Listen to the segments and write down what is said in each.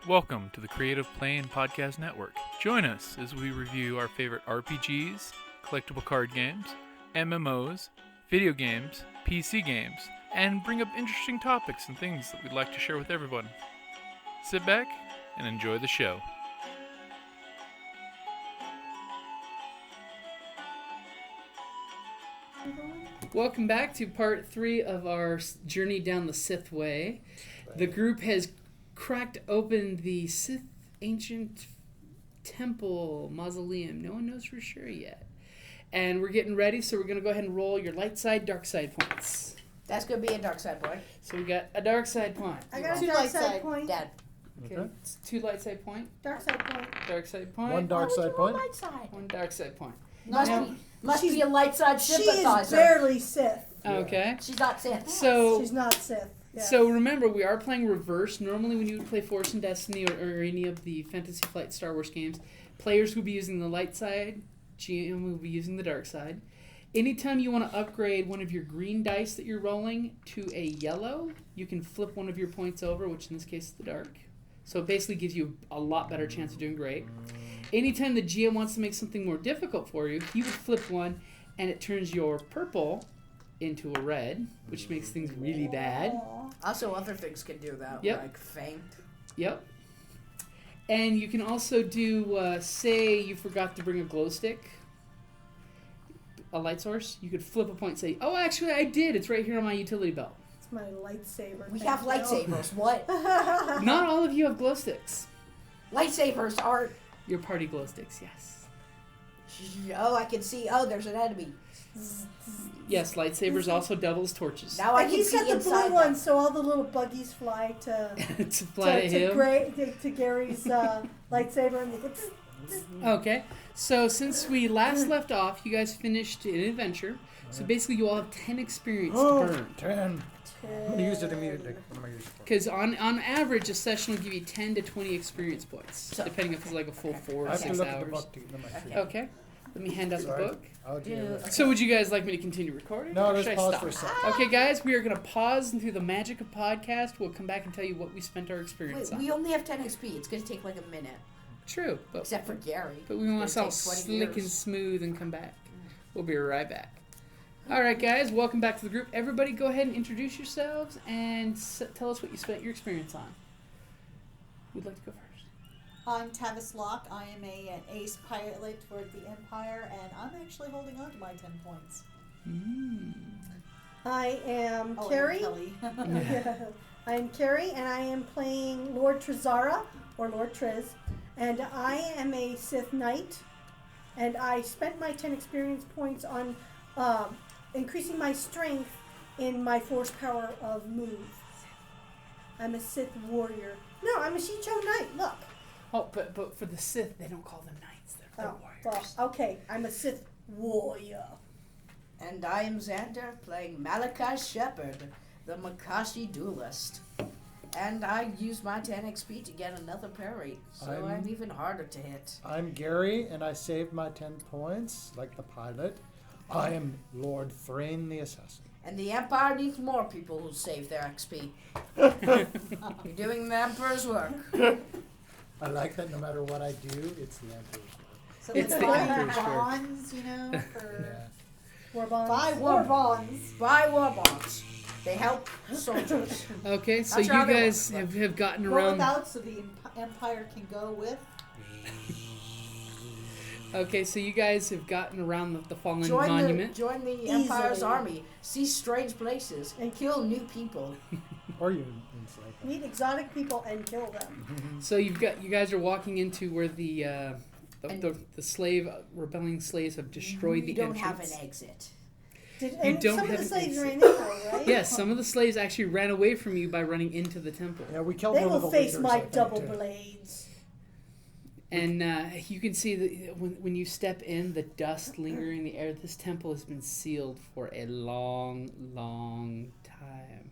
Welcome to the Creative Plane Podcast Network. Join us as we review our favorite RPGs, collectible card games, MMOs, video games, PC games, and bring up interesting topics and things that we'd like to share with everyone. Sit back and enjoy the show. Welcome back to part 3 of our journey down the Sith way. The group has cracked open the Sith ancient temple mausoleum. No one knows for sure yet. And we're getting ready, so we're going to go ahead and roll your light side, dark side points. That's going to be a dark side point. So we got a dark side point. I got a dark side point. Dad. Okay. It's 2 light side point. Dark side point. Dark side point. One dark side point. Light side? One dark side point. Must be a light side She sympathizer. is barely Sith. Okay. She's not Sith. So She's not Sith. Yeah. So remember, we are playing reverse. Normally when you would play Force and Destiny or any of the Fantasy Flight Star Wars games, players will be using the light side, GM will be using the dark side. Anytime you want to upgrade one of your green dice that you're rolling to a yellow, you can flip one of your points over, which in this case is the dark. So it basically gives you a lot better chance of doing great. Anytime the GM wants to make something more difficult for you, he would flip one and it turns your purple into a red, which makes things really bad. Also, other things can do that, Yep. like faint. Yep. And you can also do, say you forgot to bring a glow stick, a light source. You could flip a point and say, oh, actually, I did. It's right here on my utility belt. It's my lightsaber. We have lightsabers. What? Not all of you have glow sticks. Lightsabers are... Your party glow sticks, yes. Oh, I can see. Oh, there's an enemy. Yes, lightsabers also double as torches. Now I And can he's see got the inside blue one, so all the little buggies fly to to fly to him. to Gary's lightsaber, and they go. Okay, so since we last left off, you guys finished an adventure. So basically, you all have 10 experience to burn. 10. I'm going to use it immediately. What am I using it for? Because on average, a session will give you 10 to 20 experience points, depending if it's like a full 4 I or have to 6 look at the hours. book to get my sheet. Okay, let me hand out the Sorry. book. I'll do it. So would you guys like me to continue recording? No, or let's should I pause stop? for a second. Okay, guys, we are going to pause and through the magic of podcast, we'll come back and tell you what we spent our experience Wait, on. we only have 10 XP. It's going to take like a minute. True, but Except for Gary. we want to It's sound gonna take 20 slick and years. smooth and come back. We'll be right back. All right, guys, welcome back to the group. Everybody go ahead and introduce yourselves and tell us what you spent your experience on. Who'd like to go first? I'm Tavis Locke. I am an ace pilot for the Empire, and I'm actually holding on to my 10 points. I am Oh, Kerrie. and Kellie. I am Kerrie, and I am playing Lord Trizara, or Lord Triz, and I am a Sith Knight, and I spent my 10 experience points on increasing my strength in my force power of move. I'm a Sith warrior. No, I'm a Shicho Knight, look. Oh, but for the Sith, they don't call them knights. They're warriors. Well, okay, I'm a Sith warrior. And I am Zander, playing Maliki Shepard, the Makashi duelist. And I used my 10 XP to get another parry, so I'm even harder to hit. I'm Gary, and I saved my 10 points, like the pilot. I am Lord Thrain the Assassin. And the Empire needs more people who save their XP. You're doing the Emperor's work. I like that no matter what I do, it's the Emperor's work. So It's let's the buy Emperor's work. bonds, you know, for Yeah. War bonds. buy war bonds. Buy war bonds. They help soldiers. Okay, so That's you how they guys work. have gotten Go around. without so the Empire can go with. Okay, so you guys have gotten around the fallen Join monument. the Empire's Easily. army. See strange places and kill new people. Or you enslave them. Meet exotic people and kill them. So you guys are walking into where the slave rebelling slaves have destroyed We the don't have entrance. an exit. And don't some have of the an slaves exit. ran anyway, right? Yes, some of the slaves actually ran away from you by running into the temple. Yeah, we killed They one of will the face leaders, my I think, double too. blades. And you can see that when you step in, the dust lingering in the air. This temple has been sealed for a long, long time.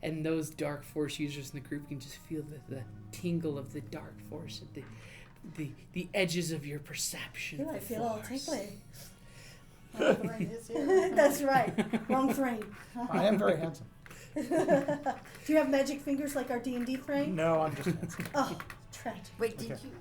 And those dark force users in the group can just feel the tingle of the dark force at the edges of your perception. Ooh, I the feel all force. tickly. Oh, Thrain is here. That's right. Wrong Thrain. I am very handsome. Do you have magic fingers like our D&D Thrain? No, I'm just handsome. Oh, Tragic. Wait, did Okay. you?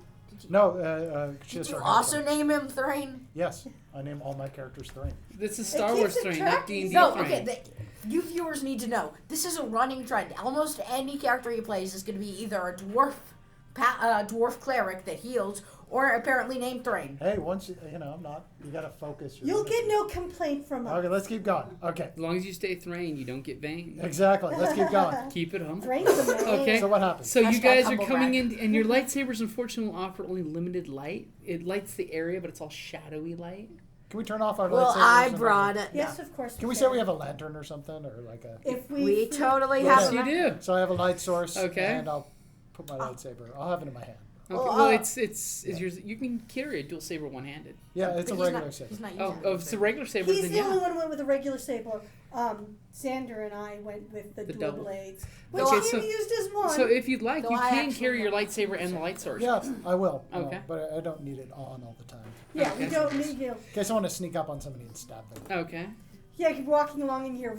No, she Did has you her also hands up. name him Thrain? Yes, I name all my characters Thrain. This is Star keeps Wars it Thrain, track- not D&D No, Thrain. okay. You viewers need to know this is a running trend. Almost any character he plays is going to be either a dwarf cleric that heals, or apparently named Thrain. Hey, once you know, I'm not. You gotta focus. Your You'll get energy. no complaint from us. Okay, let's keep going. Okay, As long as you stay Thrain, you don't get vain. exactly. Let's keep going. Keep it humble. Thrain's a man. Okay. So what happens? So you Hashtag guys are humble coming brag. in, and your lightsabers unfortunately will offer only limited light. It lights the area, but it's all shadowy light. Can we turn off our Well, lightsabers? I and- brought it. Yes, of course. Can we say we have a lantern or something, or like a? If We totally Yes, have you a do. So I have a light source. Okay. And I'll put my lightsaber. I'll have it in my hand. Okay. Well, Well, it's yours. You can carry a dual saber one-handed. Yeah, it's a But regular he's saber. not Oh, using if it's a regular saber, He's then the only yeah. one who went with a regular saber. Zander and I went with the The dual double. blades, which Okay, he so- used as one. So if you'd like, No, you I can actually carry your have lightsaber and the light source. Yeah, I will. Okay. But I don't need it on all the time. yeah, Okay. we don't need you. In case I want to sneak up on somebody and stab them. Okay. Yeah, keep walking along in here.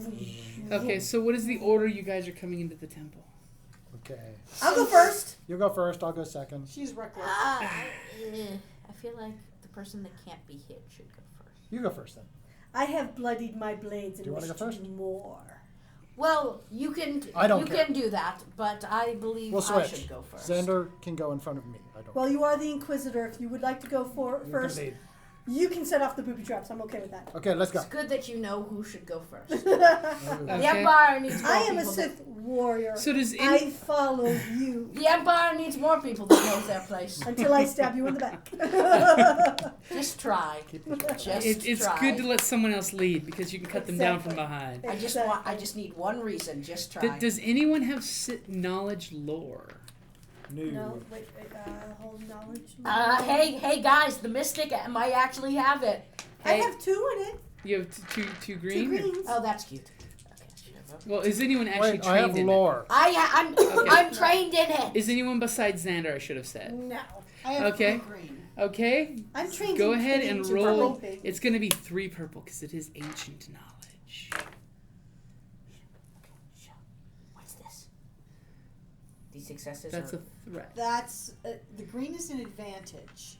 Okay. So what is the order you guys are coming into the temple? Okay. I'll go first. You go first. I'll go second. She's reckless. I feel like the person that can't be hit should go first. You go first then. I have bloodied my blades and Do you wanna wish go to first? do more. Well, you can. I don't You care. can do that, but I believe We'll I switch. should go first. Xander can go in front of me. I don't. Well, you are the Inquisitor. If you would like to go You first, can lead. you can set off the booby traps. I'm okay with that. Okay, let's go. It's good that you know who should go first. Ooh. The Okay. Empire needs more I am a people that- Sith warrior. So does I any, follow you The Empire needs more people that knows their place. until I stab you in the back. Just try. Keep this Just it's try. good to let someone else lead because you can cut them down from Exactly. behind. I just need one reason. Just try. Does anyone have knowledge lore? No, wait, hold knowledge. Hey guys, the Mystic might actually have it. I Hey, have two in it. you have two Two green. greens. Oh, that's cute. Well, is anyone actually Wait, I trained have in lore. I'm trained in it? it. Is anyone besides Zander? I should have said. No. I have Okay. 3 green. Okay. I'm trained Go in ahead killing and two roll. purple things. It's going to be 3 purple because it is ancient knowledge. What's this? These successes That's are. a threat. That's the green is an advantage.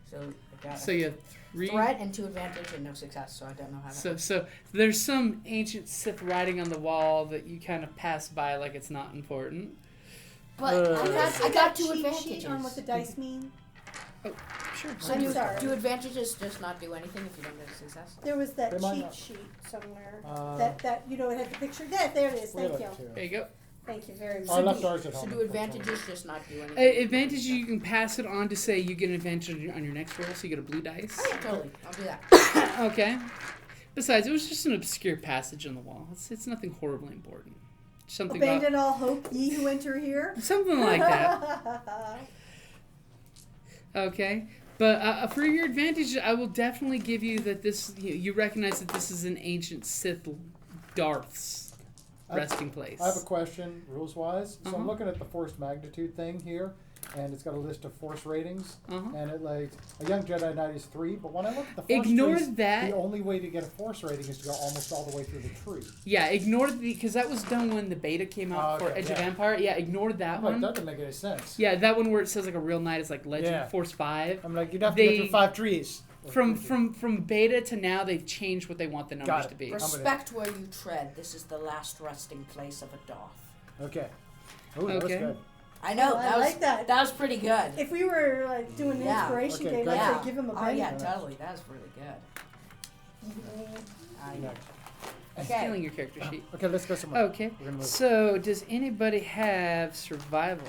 So I got So you have 3. threat and 2 advantage and no success. So I don't know how. So there's some ancient Sith writing on the wall that you kind of pass by like it's not important. But I got 2 cheat advantages. sheet on what the dice mean. Sure. So I'm do sorry. advantages just not do anything if you don't get a success? There was that They might cheat not. sheet somewhere. Uh, that it had the picture. There it is. We Thank have you. it too. There you go. Thank you very much. I left ours at So home. do advantages just not do anything? Advantage you can pass it on to say you get an advantage on your next roll, so you get a blue dice. Oh yeah, totally. I'll do that. Okay. Besides, it was just an obscure passage on the wall. It's nothing horribly important. Something about Abandon all hope, ye who enter here. something like that. Okay. But for your advantage, I will definitely give you that this. You recognize that this is an ancient Sith Darth's resting place. I have a question, rules-wise. So I'm Uh-huh. looking at the force magnitude thing here, and it's got a list of force ratings, Uh-huh. and it like a young Jedi Knight is 3, but when I look at the force Ignore trees, that. the only way to get a force rating is to go almost all the way through the tree. Yeah, ignore because that was done when the beta came out Oh, for okay, Edge of yeah. Empire. Yeah, ignore that I'm like, one. that doesn't make any sense. Yeah, that one where it says like a real knight is like Legend Yeah. Force 5. I'm like, you'd have to go They- through 5 trees. From beta to now, they've changed what they want the Got numbers it. to be. Respect where you tread. This is the last resting place of a Doth. Okay. Oh, that was Okay. good. I know Oh, I that was like that. That was pretty good. If we were like doing the Yeah. inspiration Okay, game, good. I'd say give him a Oh penny. yeah, totally. That was really good. I know. I'm Okay. stealing your character sheet. Okay, let's go somewhere. Okay. We're gonna move. So, does anybody have survival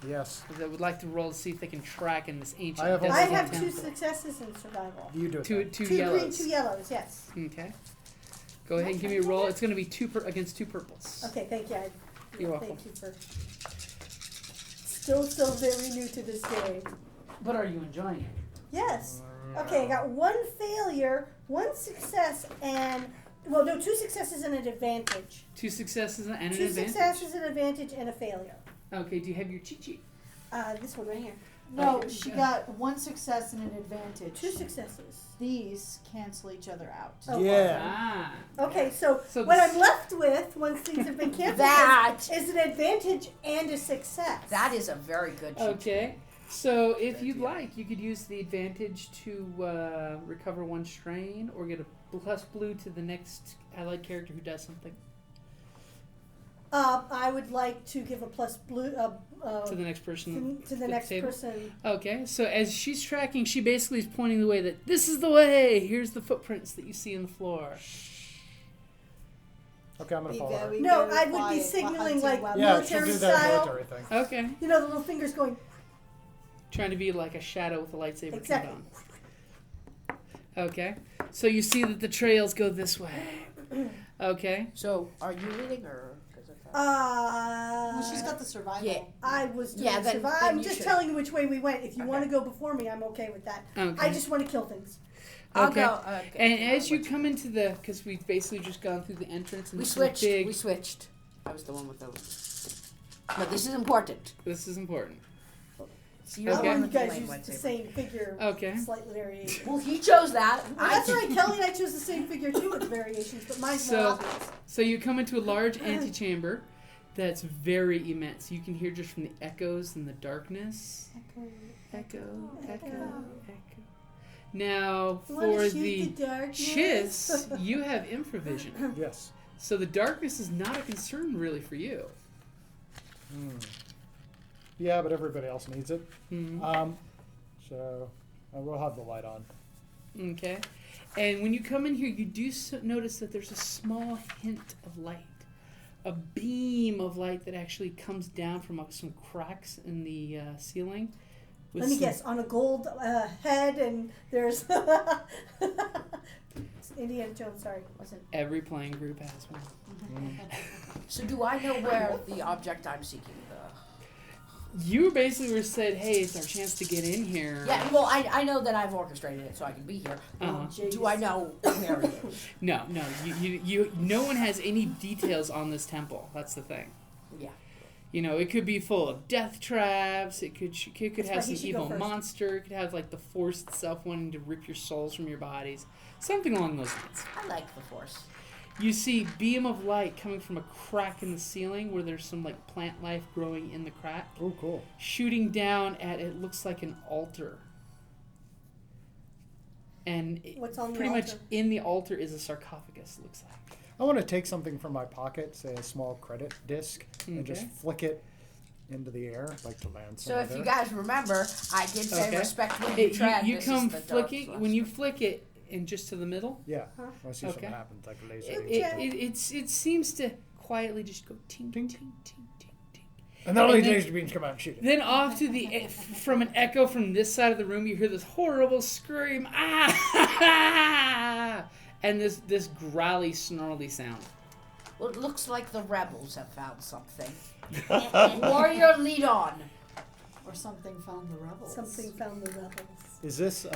Yes. that would like to roll to see if they can track in this ancient? I have desolate I have 2 temple? successes in survival. You do it. Two then. 2 Two yellows. green, 2 yellows. Yes. Okay. Go ahead and give me a roll. It's going to be against 2 purples. Okay, thank you. You're welcome. Thank you for. Still so very new to this game. But are you enjoying it? Yes. Okay, I got 1 failure, 1 success, and 2 successes and an advantage. 2 successes and an 2 advantage. successes, an advantage, and a failure. Okay. Do you have your cheat sheet? This one right here. No, she got one success and an advantage. 2 successes. These cancel each other out. Oh, Yeah. Ah. Okay, so So what this- I'm left with, once things have been canceled, That is an advantage and a success. that is a very good cheat. Okay. So if you'd idea. like, you could use the advantage to recover 1 strain or get a plus blue to the next allied character who does something. I would like to give a plus blue To the next person. to the at next table? person. Okay, so as she's tracking, she basically is pointing the way that this is the way. Here's the footprints that you see on the floor. Okay, I'm gonna follow her. No, I would be signaling, like, Yeah, she'll military do that style. military thing. Okay, You know, the little fingers going. trying to be like a shadow with a lightsaber Exactly. turned on. Okay, so you see that the trails go this way. Okay, So, are you leading or? Well, she's got the survival. Yeah. I was doing Yeah, then- survival. then I'm you just should. telling you which way we went. If you want to Okay. go before me, I'm okay with that. okay. I just want to kill things. I'll Okay. go. And as you come into the, because we've basically just gone through the entrance and we this is switched. big. We switched. I was the one with those. But this is important. This is important. So you're I the Okay. one want with you the guys lame use the lightsaber. same figure. Okay. Slightly variation. Well, he chose that. Well, that's right. Kelly and I chose the same figure too with variations, but mine's So- more obvious. So you come into a large antechamber that's very immense. You can hear just from the echoes and the darkness. Echo, echo. Now, You wanna for shoot the darkness? Chiss, you have infravision. Yes. So the darkness is not a concern really for you. Yeah, but everybody else needs it. Mhm. So I will have the light on. Okay. And when you come in here, you do notice that there's a small hint of light. A beam of light that actually comes down from some cracks in the ceiling. with Let me some- guess, on a gold head, and there's Indiana Jones. Sorry, wasn't. Every playing group has one. So do I know where the object I'm seeking? You basically were said, hey, it's our chance to get in here. Yeah. Well, I know that I've orchestrated it, so I can be here. Uh-huh. Do I know where it is? No, you no one has any details on this temple. That's the thing. Yeah. You know, it could be full of death traps. It could That's have right, some he should go evil first. monster. It could have like the Force itself wanting to rip your souls from your bodies. Something along those lines. I like the Force. You see beam of light coming from a crack in the ceiling where there's some like plant life growing in the crack, Oh, cool. shooting down at it looks like an altar. And What's on the pretty much altar? in the altar is a sarcophagus, it looks like. I want to take something from my pocket, say a small credit disc, and just Okay. flick it into the air, like to land So somewhere if you there. guys remember, I did say Okay. respect when you It, tread. you This come is the dark flicking, thrust. when you flick it in just to the middle, Yeah, Huh? I want to see Okay. something happens, like a laser. it seems to quietly just go ting, ting, ting, ting, ting, ting. and then all these then- laser beams come out and shoot it. Then off to the from an echo from this side of the room, you hear this horrible scream, ah, and this growly, snarly sound. Well, it looks like the rebels have found something. Warrior, lead on. Or something found the rebels. Something found the rebels. Is this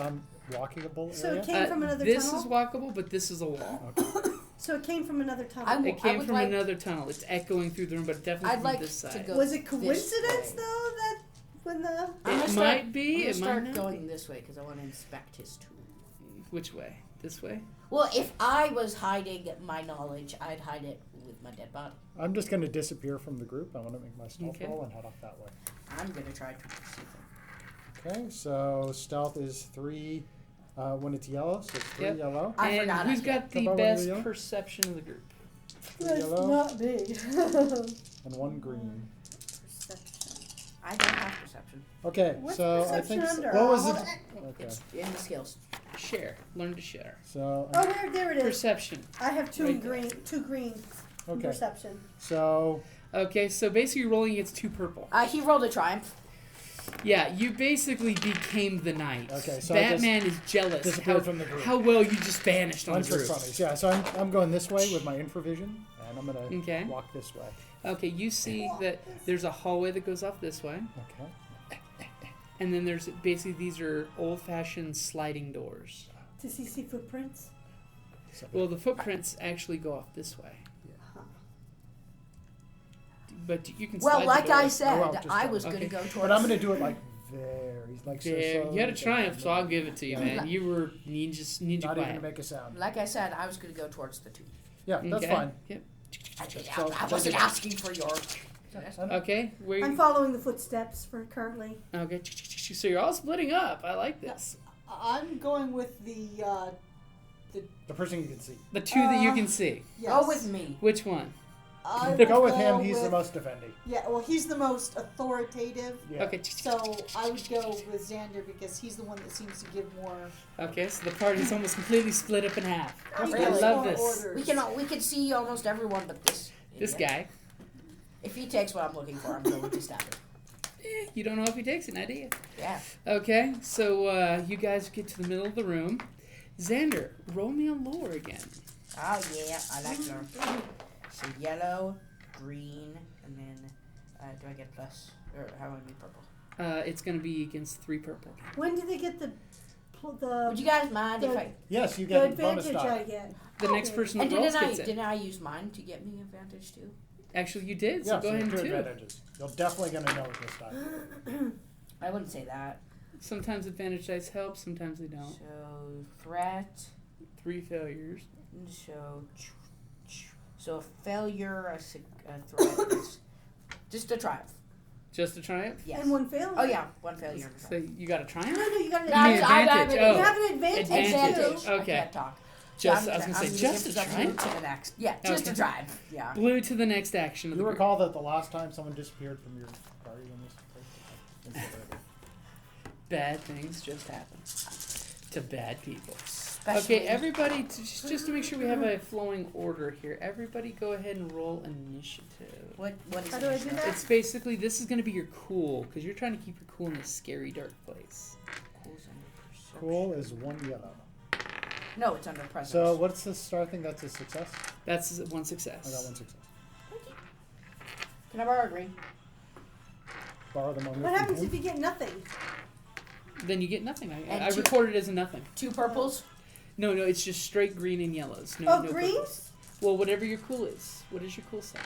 walkable So area? it came from another this tunnel. is walkable, but this is a wall. Okay. So it came from another tunnel. I'm- It came would from like- another tunnel. It's echoing through the room, but definitely I'd from like this to side. go- Was it this coincidence way. though that when the I'm gonna It start- might be. I'm gonna It might start not going be. this way because I want to inspect his tomb. Which way? This way? Well, if I was hiding my knowledge, I'd hide it with my dead body. I'm just going to disappear from the group. I want to make my stealth Okay. roll and head off that way. I'm gonna try to see them. Okay, so stealth is 3 when it's yellow, so it's 3 Yep. yellow. I and forgot who's I got the Come on, best Leo. perception of the group? That's yellow. not me. And 1 green. Perception. I don't have perception. Okay, What's so I perception think under? what was Hold it? on. Okay, It's in the skills. Share. Learn to share. so Oh, there it is. Perception. I have two Right green, two green in okay, perception. so Okay, so basically you're rolling against 2 purple. He rolled a triumph. Yeah, you basically became the knight. Okay, so I just Batman is jealous disappeared from the group. how well you just vanished on the untrick group. funnies. Yeah, so I'm going this way with my infravision, and I'm gonna Okay. walk this way. Okay, you see that there's a hallway that goes off this way, Okay. and then there's basically these are old-fashioned sliding doors. Does he see footprints? So, Well, the footprints actually go off this way. But you can slide Well, the like door. I I said, won't, just I don't. was Okay. gonna go towards. but I'm gonna do it like very He's like Yeah, so you had a triumph, so I'll give it to you, Yeah. man. You were ninja Not even quiet. to make a sound. Like I said, I was going to go towards the 2. Yeah, that's Okay. fine. Yep. I wasn't asking for yours. Okay. Where I'm you? following the footsteps for currently. Okay. So you're all splitting up. I like this. I'm going with the The person you can see. The 2 that you can see. yes. Go with me. Which one? I Go would with him. He's the with- most defending. Yeah, well, he's the most authoritative. Yeah. Okay. So I would go with Zander because he's the one that seems to give more. Okay. So the party's almost completely split up in half. Really? I love more this. orders. We can see almost everyone but this. This idiot. guy. If he takes what I'm looking for, I'm going to stab him. You don't know if he takes it, do you? Yeah. Okay. So you guys get to the middle of the room. Zander, roll me a lore again. Oh, yeah. I like her. So yellow, green, and then do I get plus? Or how many purple? It's going to be against 3 purple. When do they get the Would you guys mind if I... Yes, you the get bonus advantage I die. get? The next Okay. person And that rolls didn't gets it. didn't I use mine to get me advantage too? Actually, you did, so Yeah, go ahead and two 2. advantages. You're definitely going to know it this time. I wouldn't say that. Sometimes advantage dice help, sometimes they don't. So threat. 3 failures. So a failure, a threat, is just a triumph. Just a triumph? Yes. And 1 failure. Oh yeah, 1 failure. And a So triumph. you got a No, triumph? no, you got an No, advantage. I- advantage. Oh. You have an advantage. Advantage. too. Okay. I can't talk. Just, So I was going to I'm say, gonna just a give the triumph? to the next. Yeah, just Okay. a triumph. Yeah. Blue to the next action of You the group. recall that the last time someone disappeared from your party in this place? Bad things just happen to bad people. Especially- Okay, everybody, just to make sure we have a flowing order here, everybody go ahead and roll initiative. What is How it? do I do that? It's basically, this is going to be your cool, because you're trying to keep your cool in this scary, dark place. Cool's under perception. Cool is 1 yellow. No, it's under presence. So what's the star thing? That's a success? That's 1 success. I got 1 success. Can I borrow a green? Borrow them on What happens if you get nothing? Then you get nothing. And I two- recorded it as a nothing. 2 purples. No, it's just straight green and yellows. No, Oh, no greens? purples. Well, whatever your cool is. What is your cool set?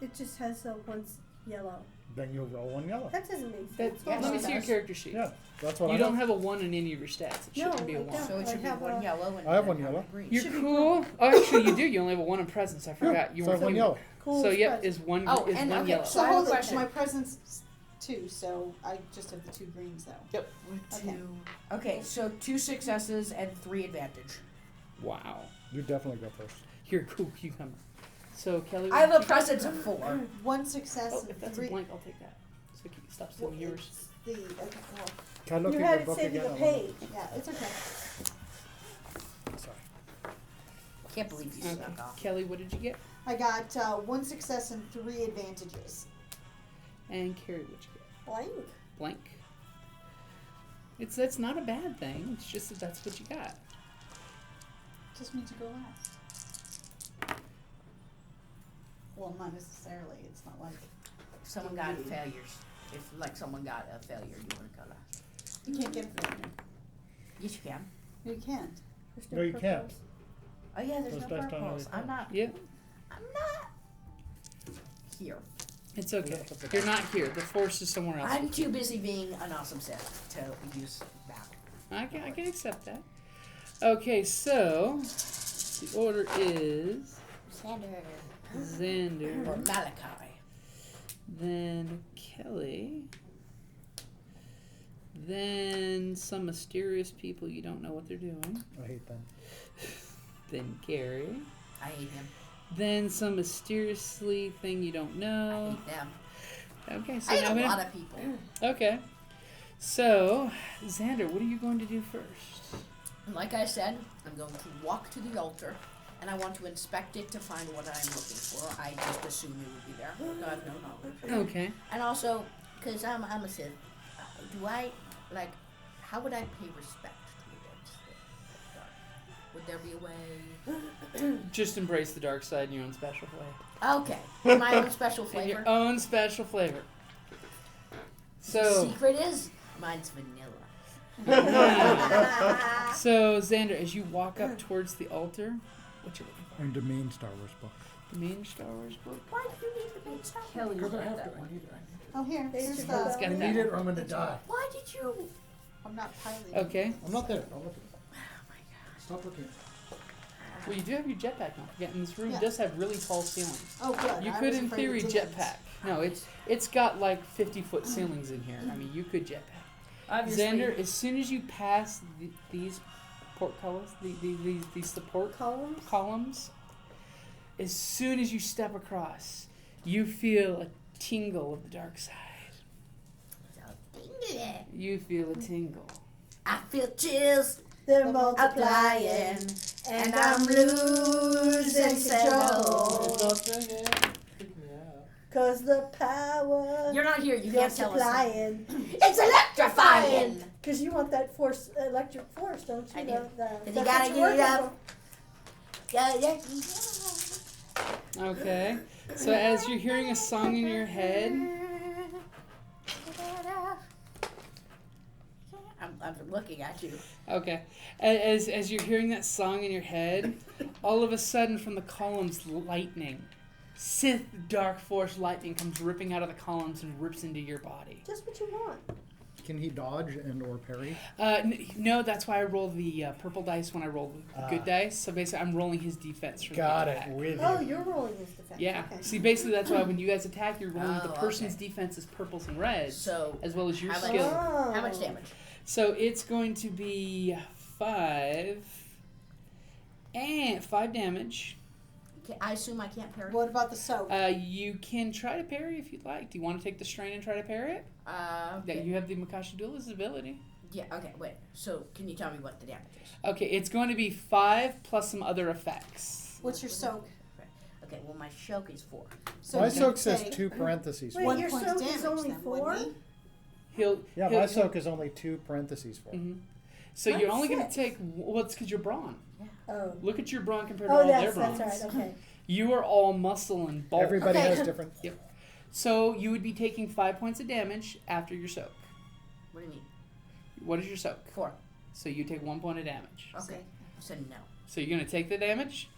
It just has a 1 yellow. Then you'll roll 1 yellow. That doesn't make That, sense. Yes, let me it see your does. character sheet. Yeah, that's what You I don't have. have a 1 in any of your stats. It No, shouldn't be a I 1. don't. So it I should be have 1 a- yellow and I have and 1 how yellow. many greens? You're Should be cool. Oh, actually, you do. You only have a 1 in presence. I forgot. You So I have weren't 1 thinking. yellow. Cool So as yep, present. is one Oh, is and one okay, yellow. so So I have a hold it. question. My present's 2, so I just have the 2 greens though. Yep. Okay. Okay, so 2 successes and 3 advantage. Wow. You definitely go first. You're a cool cucumber. So Kelly, I have a what did you presence of 4. 1 success get? Oh, and if that's 3. a blank, I'll take that. So keep stop Well, stealing yours. it's the okay, well, Can I look You at had your it book saved again? in the page. yeah, it's okay. Sorry. Can't believe you Okay. snuck off. Kelly, what did you get? I got 1 success and 3 advantages. And Kerrie, what you get? Blank. Blank. That's not a bad thing. It's just that that's what you got. Just means you go last. Well, not necessarily. It's not like If someone got failures, if like someone got a failure, you wouldn't go last. you can't get a failure. Yes, you can. No, you can't. There's No, you can't. purples. Oh yeah, there's Those no dice don't purples. always I'm not Yeah, here. it's okay. that's what the You're not here. The force is somewhere else. I'm too busy being an awesome Sith to use that. I can accept that. Okay, so the order is Zander. Zander, Or Maliki. then Kelly, then some mysterious people you don't know what they're doing, I hate them. then Kerrie, I hate him. then some mysteriously thing you don't I know. hate them. Okay, so I hate now a we lot of people. Okay, so Zander, what are you going to do first? And like I said, I'm going to walk to the altar, and I want to inspect it to find what I'm looking for. I just assume it would be there. I have no knowledge. Okay. And also, because I'm a Sith, do I, like, how would I pay respect to the Sith? Would there be a way? Just embrace the dark side in your own special way. Okay, my own special In flavor. your own special flavor. The So, secret is, mine's vanilla. so Zander, as you walk up towards the altar, what you looking for? And the main Star Wars book. The main Star Wars book. Why do you need the big stuff? Kelly, Because I you have got to. that I one. need it. Oh, here's It's the. got I that. need it or I'm going to die. Why did you? I'm not piloting. Okay. I'm not there. Don't look at me. Stop looking. Well, you do have your jetpack, don't forget, and this room Yeah. does have really tall ceilings. Oh, good. You I could, was in afraid theory, it didn't. jetpack. No, it's got like 50-foot ceilings in here. I mean, you could jetpack. Obviously. Xander, as soon as you pass these portcullis, these support columns, as soon as you step across, you feel a tingle of the dark side. You feel a tingle. I feel chills They're multiplying, applying, and I'm losing control. Cause the power You're not here. You can't tell us. multiplying. It's electrifying. Cause you want that force, electric force, don't you? I do. That's You what gotta you're get it working up. Yeah. Okay. So as you're hearing a song in your head, I'm looking at you. okay, as you're hearing that song in your head, all of a sudden from the columns, lightning, Sith dark force lightning comes ripping out of the columns and rips into your body. Just what you want. Can he dodge and or parry? No, that's why I roll the purple dice when I roll the good dice. So basically, I'm rolling his defense for Got the it. attack. With Oh, you. you're rolling his defense. Yeah. Okay. See, basically, that's why when you guys attack, you're rolling the Oh, person's okay. defense is purples and reds, So as well as your how much- skill. Oh. how much damage? So it's going to be 5 damage. Okay, I assume I can't parry. What about the soap? You can try to parry if you'd like. Do you want to take the strain and try to parry it? Okay. Yeah, you have the Makashi Duelist ability. Yeah. Okay. Wait. So can you tell me what the damage is? Okay, it's going to be 5 plus some other effects. What's your soak? Okay. Well, my shock is 4. So My you soak could says say 2 parentheses. Wait, 1 your point soak is damage only then, 4? wouldn't he? Yeah, my soak is only 2 parentheses for. Mm-hmm. So Mine's you're only going to 6. take. Well, it's because you're brawn. Oh. Look at your brawn compared to Oh, all their that's brawns. right. Okay. You are all muscle and bulk. Everybody Okay. has different. So you would be taking 5 points of damage after your soak. What do you mean? What is your soak? 4. So you take 1 point of damage. Okay. So no. So you're going to take the damage.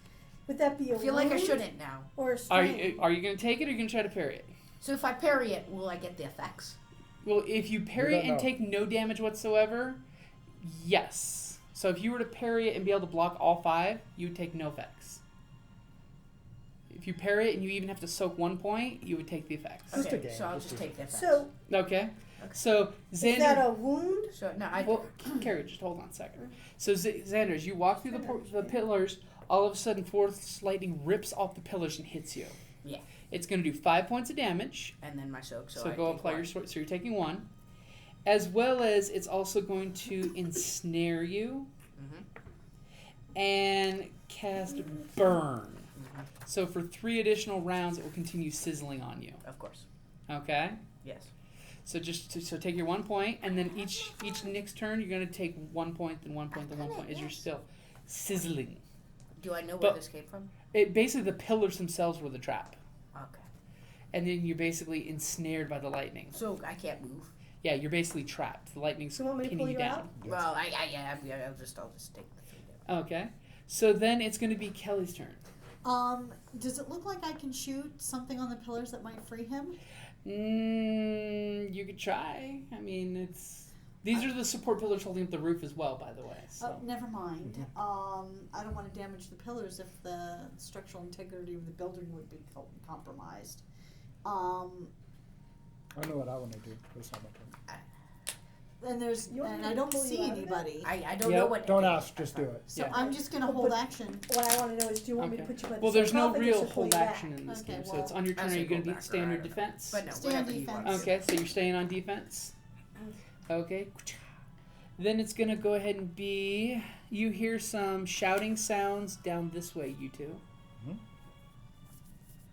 Would that be a I feel like I wound shouldn't now. or a Are strain? you going to take it or are you going to try to parry it? So if I parry it, will I get the effects? Well, if you parry don't it and know. take no damage whatsoever, yes. So if you were to parry it and be able to block all 5, you would take no effects. If you parry it and you even have to soak 1 point, you would take the effects. Just Okay. a game, So I'll just just a- take the effects. So, Okay. So is that Xander. a wound? So no, I. Well, Kerrie, just hold on a second. So Xander, as you walk through the pillars, all of a sudden force lightning rips off the pillars and hits you. Yeah. It's going to do 5 points of damage. And then my soak. So So I go take apply 1. your sword. So you're taking 1. As well as it's also going to ensnare you and cast burn. So for 3 additional rounds, it will continue sizzling on you. Of course. Okay. Yes. So so take your 1 point, and then each next turn you're going to take 1 point, then 1 point, then 1 point, as you're still sizzling. Do I know But- where this came from? It basically the pillars themselves were the trap, Okay. and then you're basically ensnared by the lightning. So I can't move. Yeah, you're basically trapped. The lightning's You want me to pinning pull you you down. out? Well, I'll just take the 3 down. Okay. So then it's going to be Kellie's turn. Does it look like I can shoot something on the pillars that might free him? You could try. I mean, these are the support pillars holding up the roof as well, by the way. So. Oh, never mind. I don't want to damage the pillars if the structural integrity of the building would be compromised. I know what I want to do. It's not my turn. And I don't pull you see out of it? anybody. I don't Yep. know what. Don't okay, ask, just do it. So Yeah. I'm just going to Oh, hold but- action. What I want to know is, do you want me to Okay. put you by the Well, there's no sarcophagus real or pull hold you back? action in this Okay, game, so well, it's on your I turn. Are say you going to go be back, staying or I your don't know. defense? But no, Stay on whatever you defense. want. Okay, so you're staying on defense. Okay. Then it's going to go ahead and be. You hear some shouting sounds down this way, you two.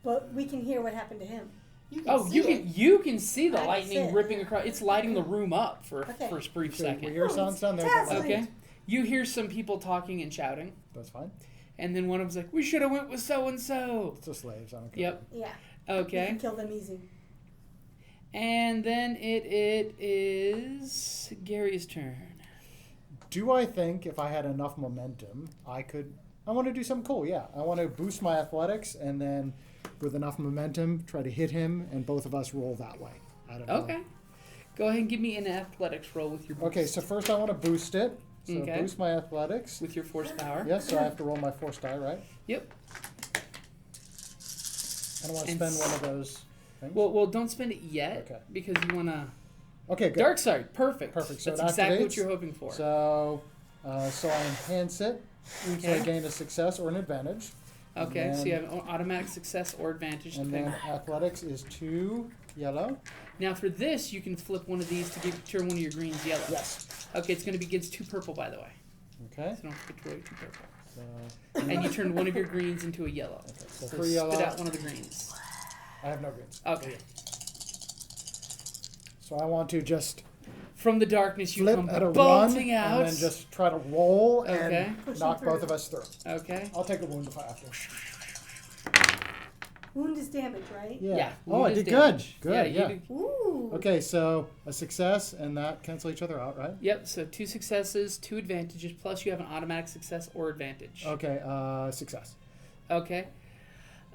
But we can hear what happened to him. You can Oh, see you it. can see the I can lightning see it, ripping yeah. across. It's lighting the room up for Okay. a brief So second. we hear Oh, sounds it's down there. dazzling. Okay. You hear some people talking and shouting, That's fine. and then one of them's like, "We should have went with so and so." It's the slaves. I don't care. Yep. Yeah. You Okay. can kill them easy. And then it is Gary's turn. Do I think if I had enough momentum, I want to do something cool, yeah. I want to boost my athletics and then with enough momentum, try to hit him and both of us roll that way. I don't know. Okay. Go ahead and give me an athletics roll with your boost. Okay, so first I want to boost it. So Okay. boost my athletics. With your force power. Yes, so I have to roll my force die, right? Yep. I don't want to And spend one of those things. Well, don't spend it yet Okay. because you want to. Okay, good. Dark side, perfect. Perfect. So That's it exactly what activates. you're hoping for. So I enhance it. So I Okay. gain a success or an advantage. Okay, so and you have an automatic success or advantage. And depending then athletics is 2 yellow. Now for this, you can flip one of these to turn one of your greens yellow. Yes. Okay, it's going to be against 2 purple, by the way. Okay. So don't forget to roll 2 purple. So, And you turn one of your greens into a yellow. okay, so So 3 yellow. spit out one of the greens. I have no greens. Okay. So I want to just From the darkness, you flip come at a run bolting out. and then just try to roll Okay. and Push knock them both through. of us through. Okay. I'll take a wound if I have to. Wound is damage, right? Yeah. Oh, I wound is did damage. good. Yeah, Good. you Yeah. did- Ooh. Okay, so a success and that cancel each other out, right? Yep, so 2 successes, 2 advantages, plus you have an automatic success or advantage. Okay, success. Okay.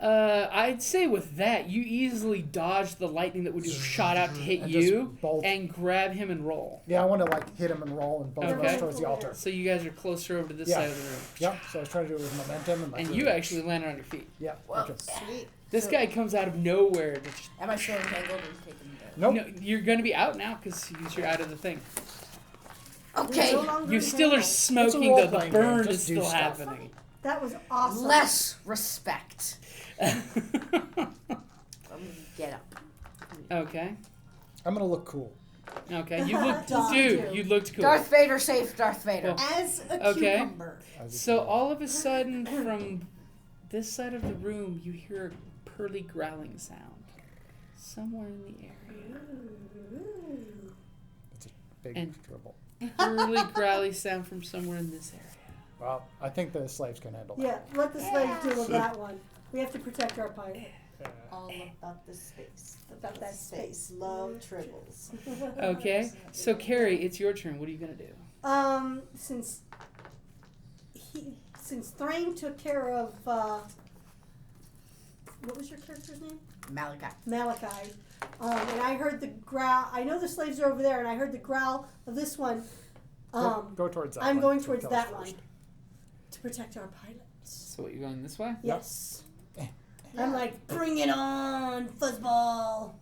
I'd say with that, you easily dodged the lightning that would just shot out to hit And you just bolt. and grab him and roll. Yeah, I want to like hit him and roll and both of Okay. us towards the altar. So you guys are closer over to this Yeah. side of the room. Yep. So I was trying to do it with momentum and like. And you actually landed on your feet. Yeah. Well, Okay. Sweet. This So- guy comes out of nowhere. To just, Am I still entangled and taking the... Nope. No, you're going to be out now because you're out of the thing. Okay, No longer You still are entangled. smoking, though. The role-playing game, burn just is do still stuff. happening. That was awesome. less respect. Get up. Okay. I'm gonna look cool. Okay. You looked, Done. dude, you looked cool. Darth Vader saved Darth Vader. Well, As a Okay. cucumber. As So it- all of a sudden, from this side of the room, you hear a pearly growling sound somewhere in the area. It's a big and- trouble. Pearly growly sound from somewhere in this area. Well, I think the slaves can handle Yeah, let the slaves deal with that one. We have to protect our pilot. that. All about the space. About that space. Love tribbles. Okay. So Kerrie, it's your turn. What are you gonna do? Since Thrain took care of what was your character's name? Maliki. Maliki. And I heard the growl. I know the slaves are over there, and I heard the growl of this one. Go towards that I'm one. going So towards tell us that one first. to protect our pilots. So what, you're going this way? Yes. I'm like, bring it on, fuzzball.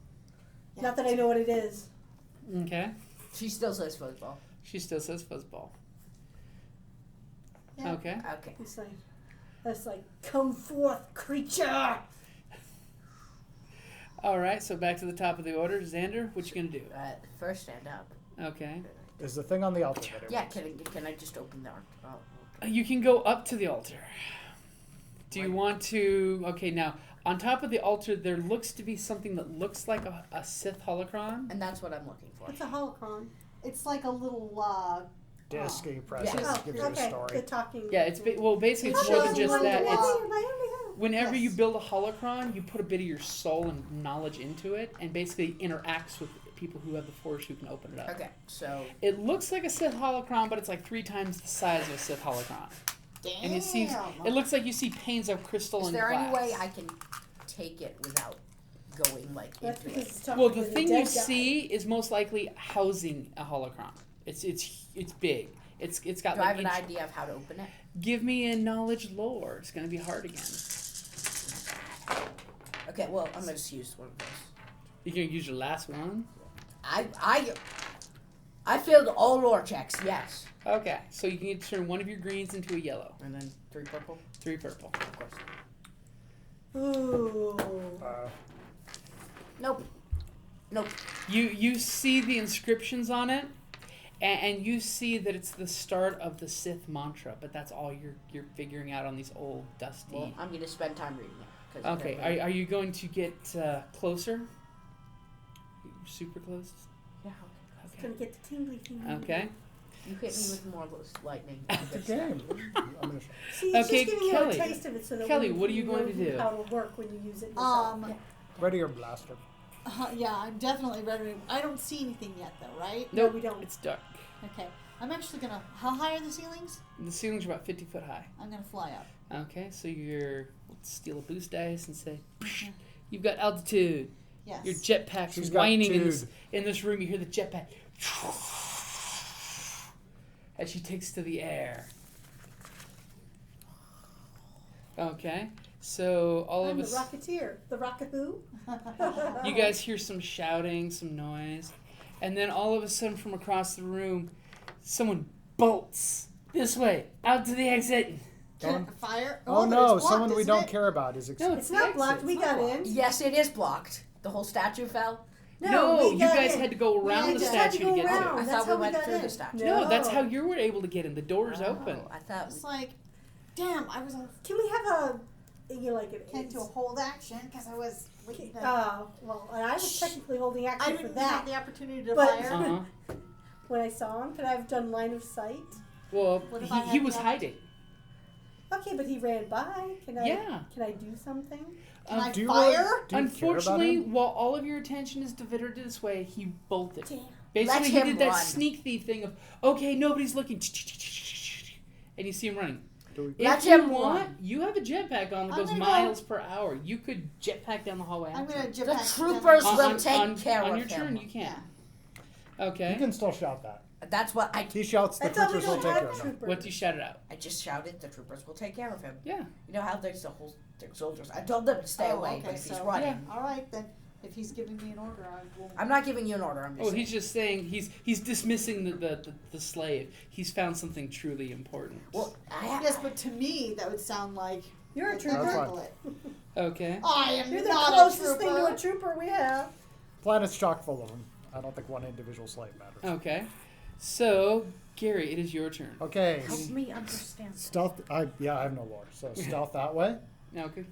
Not that I know what it is. Okay. She still says football. She still says fuzzball. Yeah. Okay. Okay. That's like, come forth, creature. All right. So back to the top of the order. Xander, what you gonna do? First stand up. Okay. Is the thing on the altar that it Yeah, works? can I just open the door? Oh, You can go up to the altar. Do you want to? Okay, now on top of the altar, there looks to be something that looks like a Sith holocron. and that's what I'm looking for. What's a holocron? It's like a little Disc you press Yeah. it, Oh, gives you a okay. story. The talking. Yeah, it's basically it's more than just that. It's whenever you Yes. build a holocron, you put a bit of your soul and knowledge into it, and basically interacts with people who have the Force who can open it up. Okay, so It looks like a Sith holocron, but it's like 3 times the size of a Sith holocron. Damn. And it looks like you see panes of crystal is and there glass. any way I can take it without going like That's into because it? it's talking Well, to the the thing dead you guy. see is most likely housing a holocron. It's big. It's got Do I like have an idea of how to open it? Give me a knowledge lore. It's gonna be hard again. Okay, well I'm gonna just use one of those. You can use your last one. I failed all lore checks. Yes, Okay, so you can turn one of your greens into a yellow, and then 3 purple. 3 purple. Of course. Ooh. Nope. You see the inscriptions on it, and you see that it's the start of the Sith mantra, but that's all you're figuring out on these old dusty. Well, I'm gonna spend time reading it. 'Cause Okay, are you going to get closer? Super close. Yeah. It's Okay. gonna get the tingly thing. Okay. You hit me with more lightning. It's a game. I'm gonna show. See, it's Okay, just giving Kellie. you a taste of it so that Kellie, when what are you going to know do? How it'll work when you use it yourself. Ready your blaster. Yeah, I'm definitely ready. I don't see anything yet, though, right? No, Nope, we don't. It's dark. Okay. I'm actually gonna. How high are the ceilings? The ceilings are about 50 foot high. I'm gonna fly up. Okay, so let's steal a boost dice and say, you've got altitude. Yes. Your jetpack's She's got whining in two. this room. You hear the jetpack as she takes to the air. Okay, so all I'm of the us, Rocketeer. The Rockahoo. you guys hear some shouting, some noise, and then all of a sudden from across the room, someone bolts this way, out to the exit. Fire. Oh, but no, it's blocked, someone we isn't don't it? care about is No, It's not blocked. We got in. Yes, it is blocked. The whole statue fell. No, we you got guys in. had to go around We the just had to statue to go get around. to I it. That's thought how we went got through in. the statue. No, that's how you were able to get in. The door's open. I thought It's like, damn, I was on Can we have can't do a hold action because I was waiting. well, I was technically holding I action for didn't have that. the opportunity to But- fire. Uh-huh. When I saw him, could I have done line of sight? Well, What if I he had was the hiding. Okay, but he ran by. Can I? Yeah. Can I do something? Can I do you fire? really- Do you care about Unfortunately, him? while all of your attention is diverted this way, he bolted. Damn. Basically, Let he him did that run. sneak thief thing of, okay, nobody's looking, and you see him running. Do we- Let If you him want, run. you have a jetpack on that I'm goes gonna miles per hour. You could jetpack down the hallway. I'm after gonna him. jump The back troopers down. will take care on of your turn, him. you can. Yeah. Okay. You can still shout that. That's what I. He shouts, the I thought we troopers will don't take care have of him. troopers. What do you shout it out? I just shouted. The troopers will take care of him. Yeah. You know how there's the whole there's soldiers. I told them to stay Oh, away, okay, but if he's so- running, Yeah. All right, then. If he's giving me an order, I will. I'm not giving you an order. I'm just. Oh, he's just saying he's dismissing the slave. He's found something truly important. Well, Yes, but to me, that would sound like You're a let trooper. them That's handle it. Okay. I am You're the not closest a thing to trooper. a trooper we have. Planet's chock full of them. I don't think one individual slave matters. Okay. So, Gary, it is your turn. Okay. help me understand. Stealth. I have no lore. So stealth that way. Okay.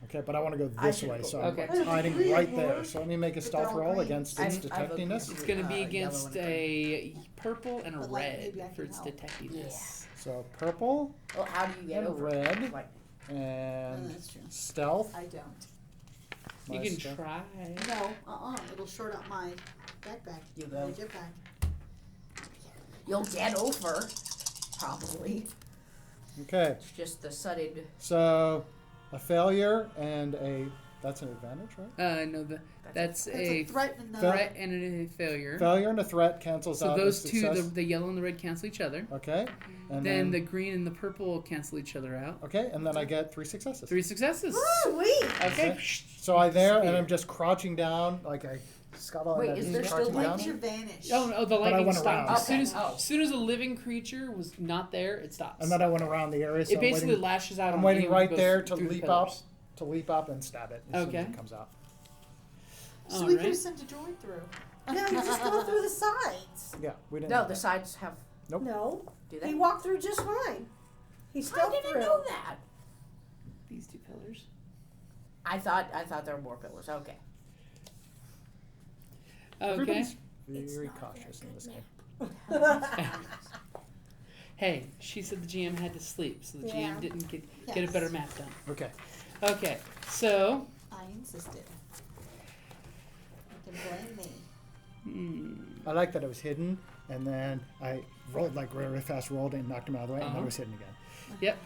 Okay, but I want to go I this should way, go so Okay. I'm hiding right there. So let me make a But stealth they're all roll green. against I've- its I've detectiveness. It's going to be yellow against and green. a purple and a But, like, red maybe I for can its help. detectiveness. So purple Well, how do you get and over red it? Like, and that's true. stealth. I don't. You My can stealth. try. No, It'll short out my backpack. You My go. jetpack. you'll get over, probably. Okay, It's just the sudden. so a failure and a that's an advantage, right? No, that's That's a a threat and threat and a failure. Failure and a threat cancels So out. those a two, success. the yellow and the red, cancel each other. Okay, and Then the green and the purple cancel each other out. okay, and then I get 3 successes. 3 successes. Sweet. Okay. Okay. So I there and I'm just crouching down like I scuttle Wait, and is I'm there just still crouching Light down. to vanish. Oh, no, the I lightning went stopped. around. As soon as, Okay. Oh. as soon as a living creature was not there, it stops. And then I went around the area. So it basically I'm waiting, lashes out. I'm on waiting anyone who right goes there to through the leap up, pillars. and stab it as soon Okay. as it comes out. So All we right. could have sent a droid through. No, you just go through the sides. Yeah, we didn't. No, know the that. sides have. Nope. No, Do he they? walked through just fine. He I stepped didn't through. know that. These two pillars. I thought there were more pillars. Okay. Okay. Everybody's very cautious in this game. Hey, she said the GM had to sleep, so the Yeah. GM didn't get a Yes. better map done. Okay. Okay, so I insisted. You can blame me. I like that it was hidden, and then I rolled like really fast, rolled and knocked him out of the way, and then Uh-huh. it was hidden again. yep.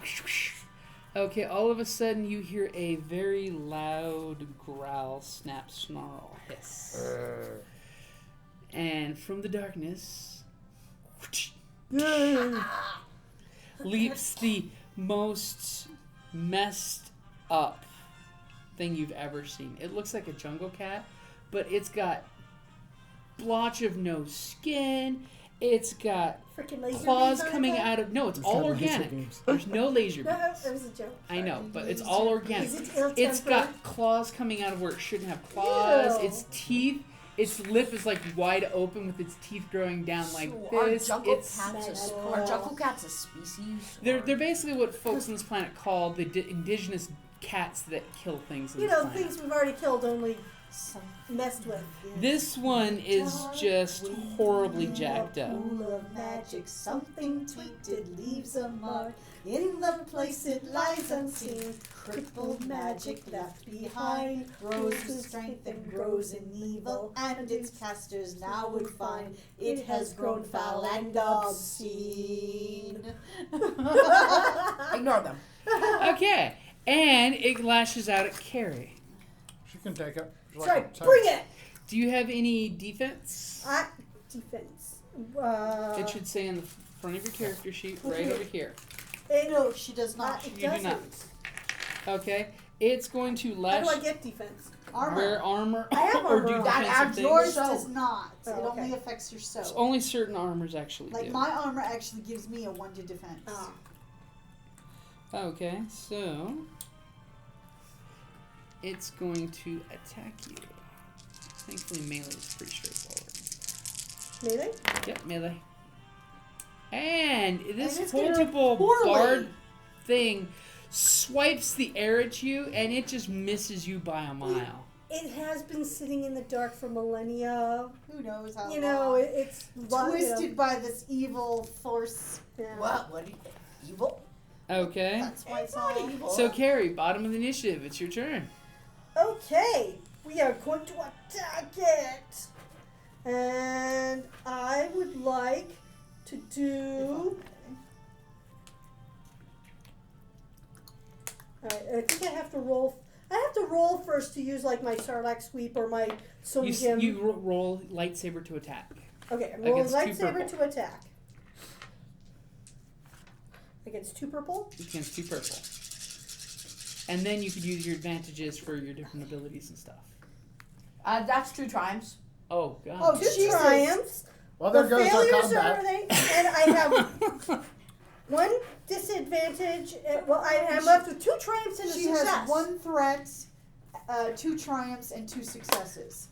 Okay, all of a sudden you hear a very loud growl, snap, snarl, hiss. And from the darkness Yay! leaps the most messed up thing you've ever seen. It looks like a jungle cat, but it's got blotch of no skin. It's got Freaking laser claws beams on coming it? out of... No, it's It's all got laser organic. beams. There's no laser No, beams. it was a joke. I know, but it's all organic. Is it ill-tempered? It's got claws coming out of where it shouldn't have claws. Ew. Its teeth, its lip is like wide open with its teeth growing down like So are this. jungle It's cats Metal. are jungle cats a species? they're or- basically what folks on this planet call the indigenous cats that kill things. On You this know, planet. things we've already killed, only messed with. This one is just horribly jacked up. Pool of magic, something tweeted leaves a mark. In the place it lies unseen, crippled magic left behind. Grows with strength and grows in evil, and its casters now would find it has grown foul and obscene. Ignore them. Okay, and it lashes out at Kerrie. She can take it. That's right. Bring it. Do you have any defense? Defense. It should say in the front of your character sheet, right Okay. over here. No, she does not. It You do doesn't. not. Okay. It's going to How lash. do I get defense? Armor. Wear armor. I have or do armor on. That defensive adds things. Yours So- does not. Oh, It okay. only affects your It's soul. only certain armors actually Like do. my armor actually gives me a 1 to defense. Oh. Okay, so it's going to attack you. Thankfully, melee is pretty straightforward. Melee? Yep, melee. And this And it's gonna do multiple poorly. bard thing swipes the air at you, and it just misses you by a mile. It has been sitting in the dark for millennia. Who knows how You know, long. it's Twisted by this evil force. Yeah. What? What? Evil? Okay. That's why It's not evil. So, Kerrie, bottom of the initiative. It's your turn. Okay, we are going to attack it. And I would like to do. Alright, I think I have to roll. I have to roll first to use like my Sarlacc sweep or my Sungim. You roll lightsaber to attack. Okay, I'm rolling against two lightsaber purple. to attack. Against 2 purple? Against 2 purple. And then you could use your advantages for your different abilities and stuff. That's 2 triumphs. Oh, God. Oh, 2 Jesus. triumphs. Well, there The goes our failures are combat. they, and I have 1 disadvantage. Well, I'm left with 2 triumphs and a She success. has 1 threat, 2 triumphs, and 2 successes.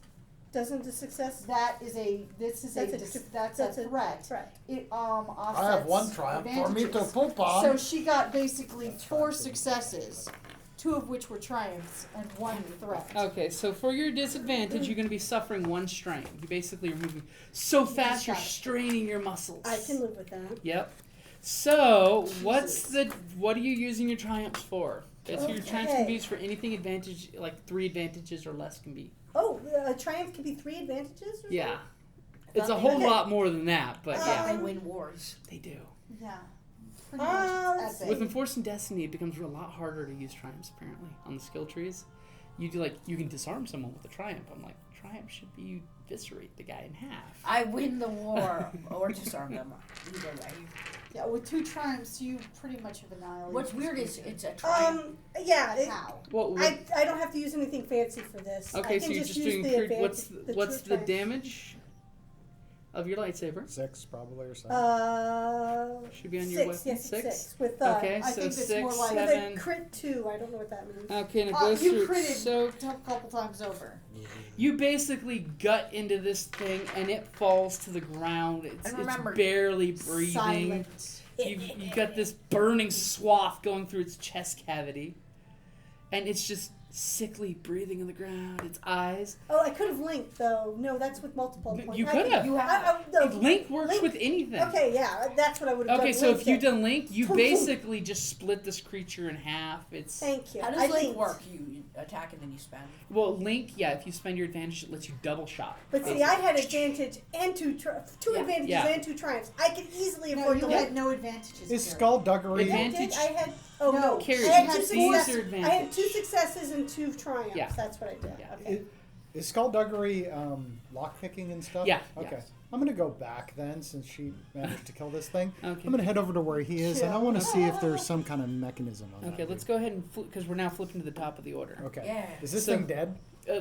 Doesn't the success? That is a. This is That's a threat. Threat. It offsets. I have 1 triumph for me to advantages. poop on. So she got basically 4 successes, 2 of which were triumphs and 1 threat. Okay, so for your disadvantage, you're going to be suffering 1 strain. You basically are moving so fast, you're straining your muscles. I can live with that. Yep. So, what are you using your triumphs for? Your triumphs can be used for anything advantage, like 3 advantages or less can be. Oh, a triumph can be 3 advantages? Or Yeah. I It's a thought whole they- lot more than that, but yeah, They win wars. they do. Yeah. Pretty much let's epic. With Enforced in Destiny, it becomes a lot harder to use triumphs, apparently, on the skill trees. You can disarm someone with a triumph. I'm like, triumph should be you eviscerate the guy in half. I win the war or disarm them. Either way. Yeah, with 2 triumphs, you pretty much have annihilated. What's this weird is creature. it's a triumph. Yeah. How? Well, I don't have to use anything fancy for this. okay, I so can you're just just use doing the crit. advantage. What's true the triumph. damage of your lightsaber? 6 probably or 7. Should be on your 6, weapon. yes, 6? 6. With, Okay, I so think it's 6, more like- with 7. a crit 2. I don't know what that means. Okay, and it goes You through. critted So a couple times over. you basically gut into this thing, and it falls to the ground. It's remember, barely breathing. Silent. You've got this burning swath going through its chest cavity, and it's just sickly breathing on the ground. Its eyes. Oh, I could have linked, though. No, that's with multiple points. You could have. You have. Link works Link- with anything. Okay, yeah, that's what I would have done. Okay, so if linked you it. done Link, you basically just split this creature in half. It's Thank you. How I does Link linked. work? You attack and then you spend. well, Link. Yeah, if you spend your advantage, it lets you double shot. But see, I had advantage and 2 Yeah. advantages Yeah. and 2 triumphs. I could easily No, afford you to had no advantages. Is Kerrie. skullduggery. I Advantage- did. I had. Oh No, no, Kerrie, I had these 2 are successes. I had 2 successes and 2 triumphs. Yeah. That's what I did. Yeah. Okay. Is skullduggery lockpicking and stuff? Yeah, Okay. yeah. I'm going to go back then since she managed to kill this thing. Okay. I'm going to head over to where he is, and I want to see if there's some kind of mechanism on that. Okay, let's go ahead and because we're now flipping to the top of the order. Okay. Yeah. Is this So- thing dead?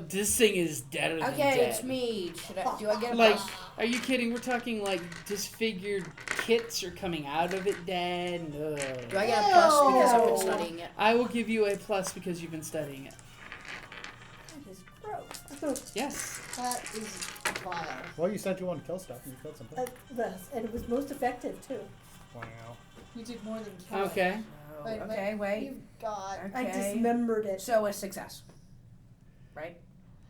This thing is deader than Okay, dead. it's me. Do I get a Like, plus? are you kidding? We're talking like disfigured kits are coming out of it dead. No. Do I get a plus because I've been No. studying it? I will give you a plus because you've been studying it. That is gross. Yes. That is vile. Well, you said you wanted to kill stuff, and you killed something. Yes, and it was most effective too. Wow. You did more than kill. Okay. Oh, okay, wait. You've got. I Okay. dismembered it. So a success. Right?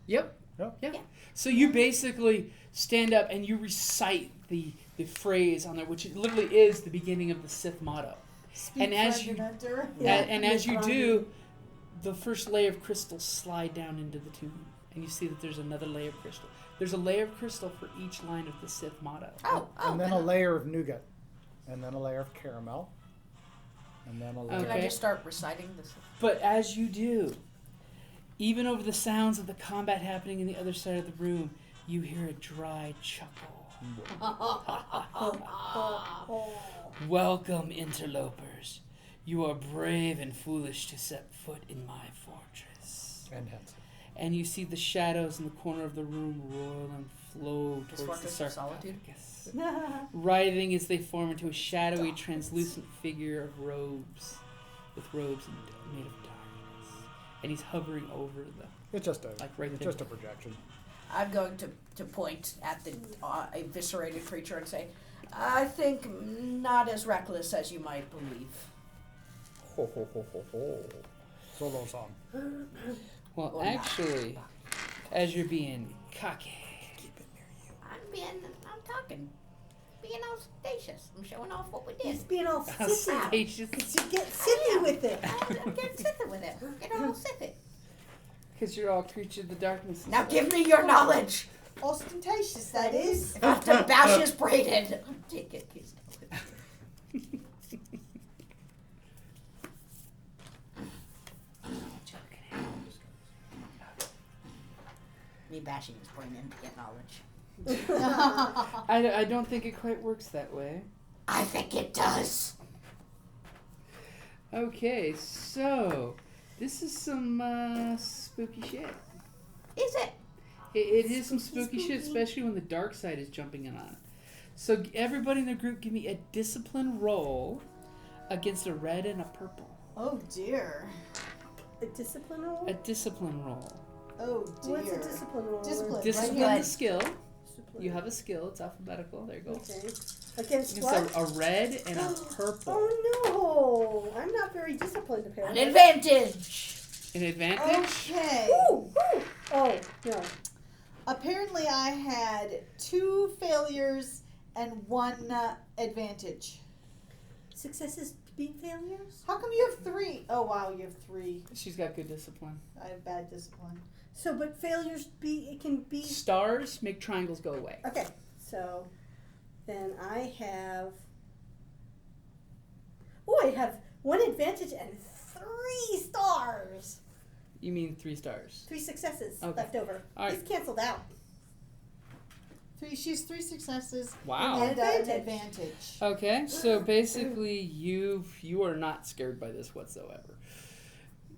Yep. Yep. Yeah. So you basically stand up and you recite the phrase on there, which literally is the beginning of the Sith motto. Speak And as friend you- and enter. Yeah, and as you Miss do, the first layer of crystal slide down into the tomb, and you see that there's another layer of crystal. There's a layer of crystal for each line of the Sith motto. Oh, And then a layer of nougat. And then a layer of caramel. And then a layer Can I Okay. just start reciting this? But as you do, Even over the sounds of the combat happening in the other side of the room, you hear a dry chuckle. Welcome, interlopers. You are brave and foolish to set foot in my fortress. And handsome. And you see the shadows in the corner of the room roil and flow This towards the Fortress of Solitude? sarcophagus, writhing as they form into a shadowy, translucent figure of robes, with robes made of darkness. And he's hovering over them. It's just a there. projection. I'm going to point at the eviscerated creature and say, I think not as reckless as you might believe. Ho ho ho ho ho. Solo song. Well, actually, as you're being cocky, I'm talking. Being ostentatious. I'm showing off what we He's did. being all sissy. ostentatious, You get sissy with it. I'm getting Sithy with it. Get all Sithy. because you're all creature of the darkness. and Now stuff. give me your knowledge. Ostentatious, that is. If I have to bash his brain in, take it. Me bashing his brain in to get knowledge. I don't think it quite works that way. I think it does. Okay, so this is some spooky shit. Is it? It is some spooky shit, especially when the dark side is jumping in on it. So everybody in the group, give me a discipline roll against a red and a purple. Oh dear. A discipline roll? A discipline roll. Oh dear. What's a discipline roll? Discipline. Discipline Right. the skill. Discipline. You have a skill. It's alphabetical. There you go. Okay. Against Against what? a red and a purple. Oh no! I'm not very disciplined An apparently. advantage. An advantage? Okay. Ooh, ooh. Oh no. Apparently I had 2 failures and 1 advantage. Successes beat failures? How come you have 3? Oh wow, you have 3. She's got good discipline. I have bad discipline. So, but failures it can be. Stars make triangles go away. Okay, so then I have. Oh, I have 1 advantage and 3 stars. You mean 3 stars. 3 successes Okay. left over. All right. It's canceled out. 3. She has 3 successes Wow. and an Advantage. advantage. Okay, so basically you are not scared by this whatsoever.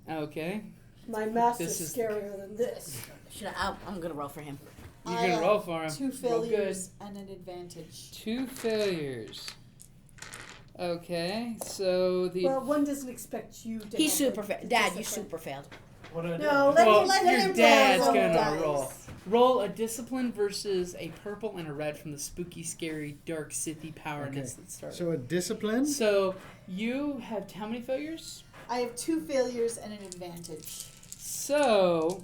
Okay, My master's This is- scarier than this. I'm gonna roll for him. you're I gonna have roll for him. 2 Roll good. failures and an advantage. 2 failures. Okay, so the Well, one doesn't expect you to. He have super the failed. Dad, you discipline. super failed. What do I do? No, let well, him. Let your him dad's roll gonna dice. roll a discipline versus a purple and a red from the spooky, scary, dark, Sithy powerness that started. So a discipline? So you have how many failures? I have 2 failures and an advantage. So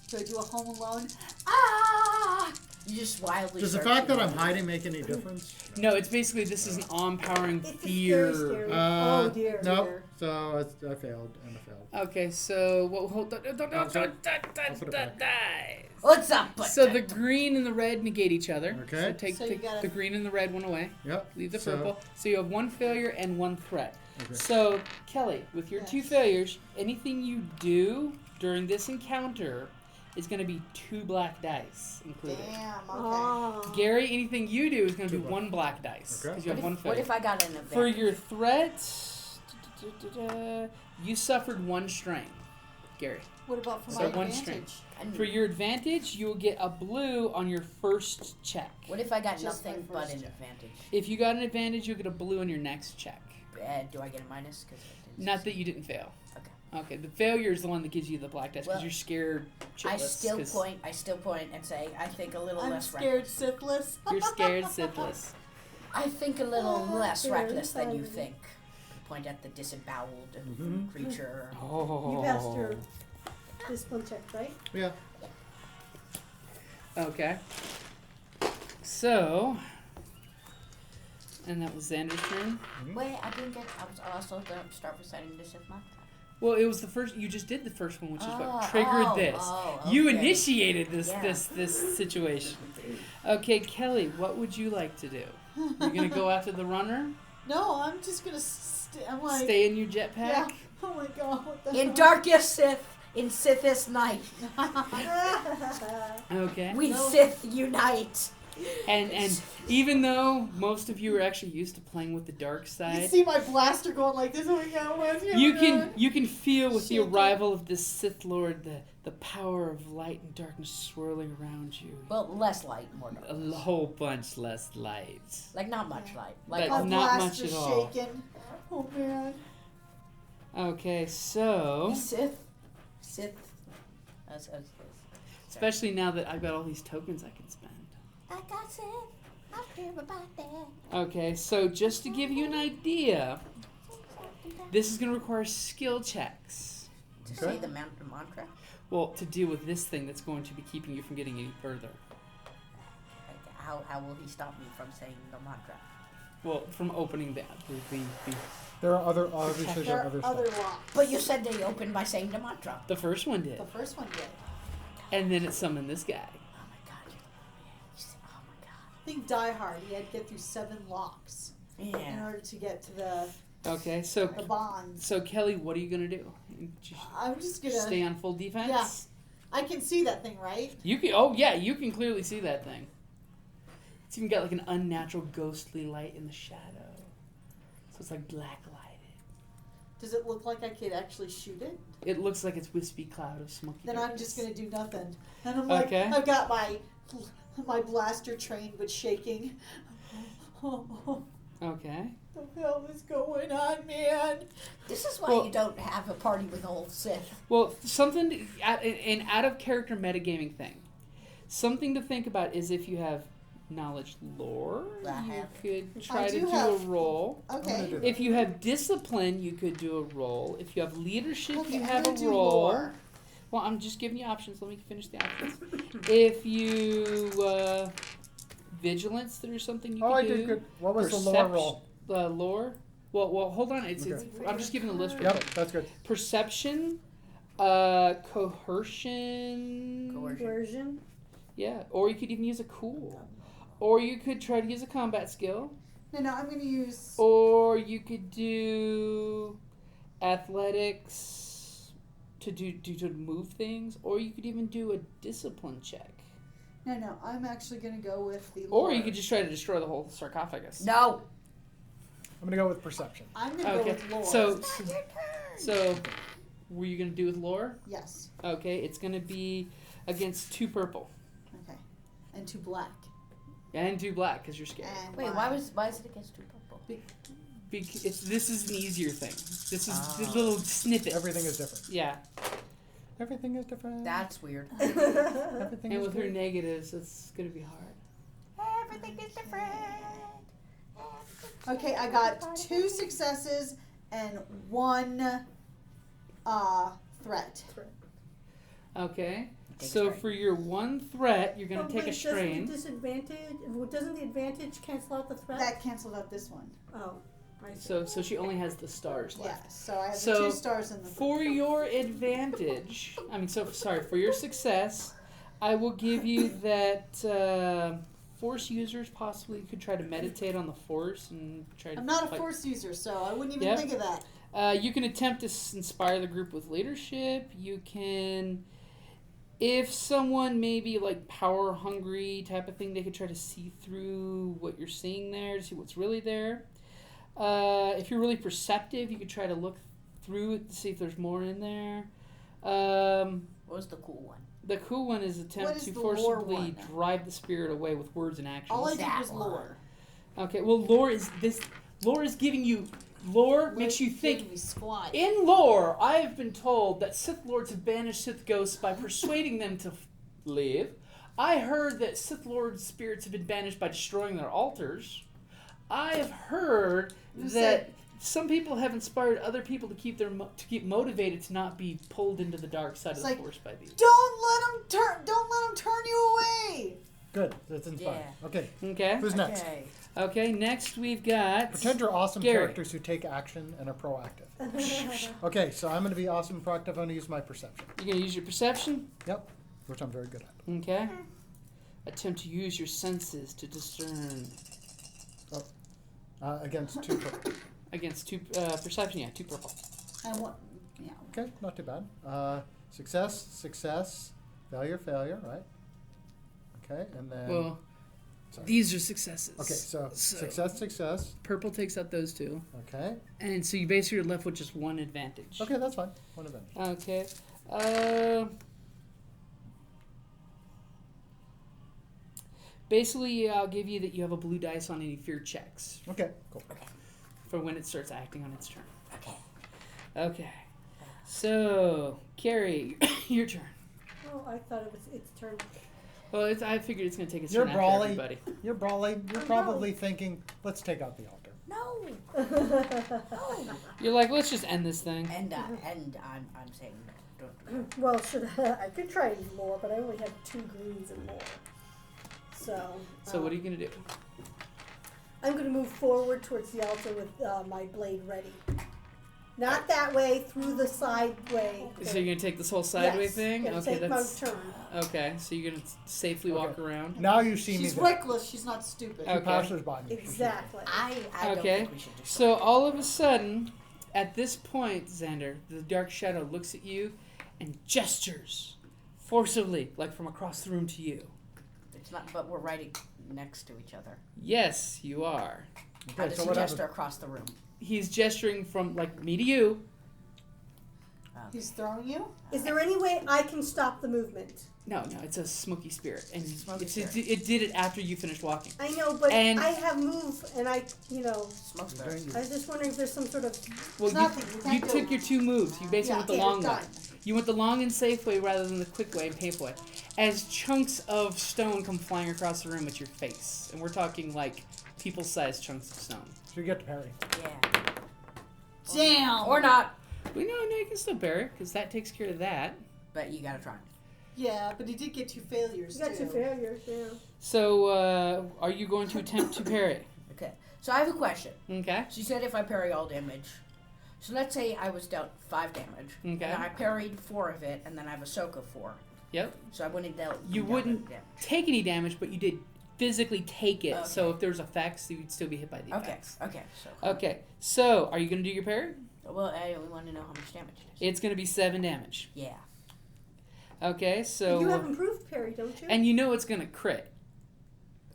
So I do a home alone. Ah! You just wildly. Does the search fact that him. I'm hiding make any difference? no, it's basically this is an empowering It's a fear. scary. Oh dear. No. dear. So I failed and I failed. Okay, so what? Hold on, I'll put it back. dice. What's up? So the green and the red negate each other. Okay. So take So you gotta- the green and the red one away. Yep. Leave the So- purple. So you have 1 failure and 1 threat. Okay. So Kelly, with your 2 Yes. failures, anything you do during this encounter is going to be 2 black dice included. Damn, okay. Oh. Gary, anything you do is going to be Two 1 black dice Okay. because you have 1 What failure. if I got an advantage? For your threat, you suffered 1 strain, Gary. What about for So my one advantage? And For your advantage, you will get a blue on your first check. what if I got Just my nothing but first an check. advantage? If you got an advantage, you'll get a blue on your next check. Do I get a minus? Cause I didn't Not that you didn't fail. Okay. Okay, the failure is the one that gives you the black dice because Well, you're scared shitless. I still 'cause point. I still point and say I think a little I'm less. scared Sithless. You're scared Sithless. I think a little less very reckless than you funny. think. Point at the disemboweled Mhm. creature. Oh. You passed your discipline check, right? Yeah. Okay. So, and that was Zander's turn. Wait, I didn't get. I was also going to start reciting this if not. Well, it was the first. You just did the first one, which is Oh, what triggered oh, this. oh, You okay. initiated this Yeah. this situation. Okay, Kelly, what would you like to do? You're gonna go after the runner? No, I'm just gonna I'm like, Stay in your jetpack? yeah. Oh my god, what the In hell? darkest Sith, in Sithist night. Okay. We Sith unite. And even though most of you are actually used to playing with the dark You side, see my blaster going like this. Oh my god, what's going on? you can feel with the Shaking. arrival of this Sith Lord the power of light and darkness swirling around you. Well, less light, more dark. A whole bunch less light. Like not much light. But Like not much blaster's at all. shaking. Oh man. Okay, so Sith. especially now that I've got all these tokens I can spend. I got Sith. I hear about that. Okay, so just to give you an idea, this is going to require skill checks. To Okay. say the mantra. Well, to deal with this thing that's going to be keeping you from getting any further. How will he stop me from saying the mantra? Well, from opening the There are other, obviously There there are are other other stuff. locks. But you said they opened by saying the mantra. the first one did, The first one did. and then it summoned this guy. Oh my god. Oh my god. I think Die Hard, he had to get through 7 locks in Yeah. order to get to the Okay, so bonds. Kellie, what are you gonna do? Just I'm just gonna. stay on full defense. Yeah. I can see that thing, right? You can. Oh yeah, you can clearly see that thing. It's even got like an unnatural ghostly light in the shadow, so it's like black lighted. Does it look like I could actually shoot it? It looks like it's wispy cloud of smoky. Then I'm darkness. just gonna do nothing. And I'm like, Okay. I've got my blaster trained but shaking. Okay. What the hell is going on, man? This is why Well- you don't have a party with old Sith. Well, something an out of character metagaming thing. Something to think about is if you have knowledge lore, I you have. could try I to do do have- a roll. Okay. do If you have discipline, you could do a roll. If you have leadership, Okay, you I'm have a gonna do roll. lore. Well, I'm just giving you options. Let me finish the options. If you vigilance, there's something you Oh, could I do. did good. What was the lore Perception- roll? Lore. Well, hold on. It's Okay. I'm just giving the list. real Yep, quick. that's good. Perception, coercion. Version. Yeah, or you could even use a cool, or you could try to use a combat skill, No, I'm gonna use. or you could do athletics to to move things, or you could even do a discipline check, No, I'm actually gonna go with the. or lore. you could just try to destroy the whole sarcophagus. No. I'm gonna go with perception. I'm gonna Okay, go with lore. so were you gonna do with lore? Yes. Okay, it's gonna be against 2 purple Okay. And 2 black. and 2 black because you're scared. And Wait, why is it against 2 purple? This is an easier thing. This is the Oh. little snippet. Everything is different. Yeah, Everything is different. That's weird. Everything and is with her good. negatives, it's gonna be hard. Everything is different. Okay, I got 2 successes and 1 threat. Okay. Take a So strain. for your 1 threat, you're gonna Oh, take a wait, strain. Doesn't the advantage cancel out the threat? That canceled out this one. Oh, I see. So she only has the stars left. Yeah, so I have So, the 2 stars in the. For your advantage, for your success, I will give you that force users possibly could try to meditate on the force and try to. I'm not a like, force user, so I wouldn't even Yep. think of that. You can attempt to inspire the group with leadership. You can, if someone maybe like power hungry type of thing, they could try to see through what you're seeing there to see what's really there. If you're really perceptive, you could try to look through it to see if there's more in there. What was the cool one? The cool one is What attempt is to the lore forcibly one? drive the spirit away with words and actions. All I did that was one. lore. Okay, well, lore is giving you. Lore makes you think. Making me squat. In lore, I have been told that Sith Lords have banished Sith ghosts by persuading them to live. I heard that Sith Lord spirits have been banished by destroying their altars. I have heard Who that said- some people have inspired other people to keep keep motivated to not be pulled into the dark side It's of the like, Force by these. Don't let them turn you away. Good. That's inspiring. Yeah. Okay. Okay. Who's next? Okay. Okay. Next, we've got. Pretend you're awesome Kerrie. characters who take action and are proactive. Okay, so I'm going to be awesome and proactive. I'm going to use my perception. You're gonna use your perception. Yep. Which I'm very good at. Okay. Attempt to use your senses to discern Against 2 purple. against 2 perception. Yeah, 2 purple. And what? Yeah. Okay, not too bad. Success, failure, right? Okay, and then... Well, sorry. these are successes. Okay, so success. Purple takes out those two. Okay. And so you basically are left with just one advantage. Okay, that's fine. One advantage. Okay. Basically, I'll give you that you have a blue dice on any fear checks. Okay, cool. Okay. For when it starts acting on its turn. Okay. Okay. So, Kerrie, your turn. Oh, I thought it was its turn. Well, I figured it's going to take its You're turn after brawly. everybody. You're brawling. You're probably thinking, let's take out the altar. No. No. You're like, let's just end this thing. And I'm saying don't do it. Well, I could try and use more, but I only have 2 greens and more. So What are you going to do? I'm going to move forward towards the altar with my blade ready. Not that way, through the side way. So you're going to take this whole sideways thing? Gonna Okay, take that's... my turn. Okay, so you're going to safely walk around? Now you see She's me. reckless. She's not stupid. Okay. Passers by me. Exactly. I don't Okay, think we should do so all of a sudden, at this point, Zander, the dark shadow looks at you and gestures forcibly, like from across the room to you. It's not, but we're right next to each other. Yes, you are. How Okay, does so he what gesture happened? across the room? He's gesturing from, like, me to you. He's throwing you? Is there any way I can stop the movement? No, it's a smoky spirit. And Smoky it's, spirit. it did it after you finished walking. I know, but And- I have move, and I Smoke spirit. I was just wondering if there's some sort of... Well, Nothing. you took your 2 moves. You basically went the long way. done. You went the long and safe way rather than the quick way and painful way. As chunks of stone come flying across the room at your face. And we're talking, like, people-sized chunks of stone. So you get to parry. Yeah. Damn. Or not. No, you can still bear it, because that takes care of that. But you gotta try. Yeah, but he did get 2 failures, You got too. 2 failures, yeah. So, are you going to attempt to parry? Okay. So I have a question. Okay. She said if I parry all damage. So let's say I was dealt 5 damage. Okay. And I parried 4 of it, and then I have a soak of 4. Yep. So I wouldn't dealt. You dealt wouldn't damage. take any damage, but you did physically take it. Okay. So if there's effects, you'd still be hit by the Okay. effects. Okay. So. Okay. So, are you going to do your parry? Well, I only want to know how much damage it is. It's going to be 7 damage. Yeah. Okay, so... You have improved parry, don't you? And you know it's going to crit.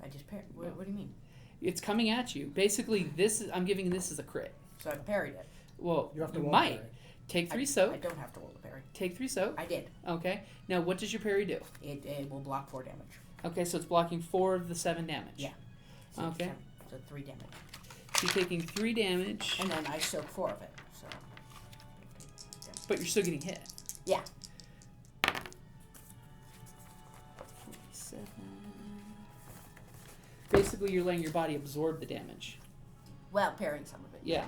I just parried. What do you mean? It's coming at you. Basically, I'm giving this as a crit. So I parried it. Well, You have to you roll might. parry. Take 3 I soak. don't have to roll the parry. Take 3 soak. I did. Okay. Now, what does your parry do? It will block 4 damage. Okay, so it's blocking 4 of the 7 damage. Yeah. So Okay. So 3 damage. So you're taking 3 damage, And then I soak 4 of it. So. but you're still getting hit. Yeah. 47. Basically, you're letting your body absorb the damage. Well, parrying some of it. Yeah.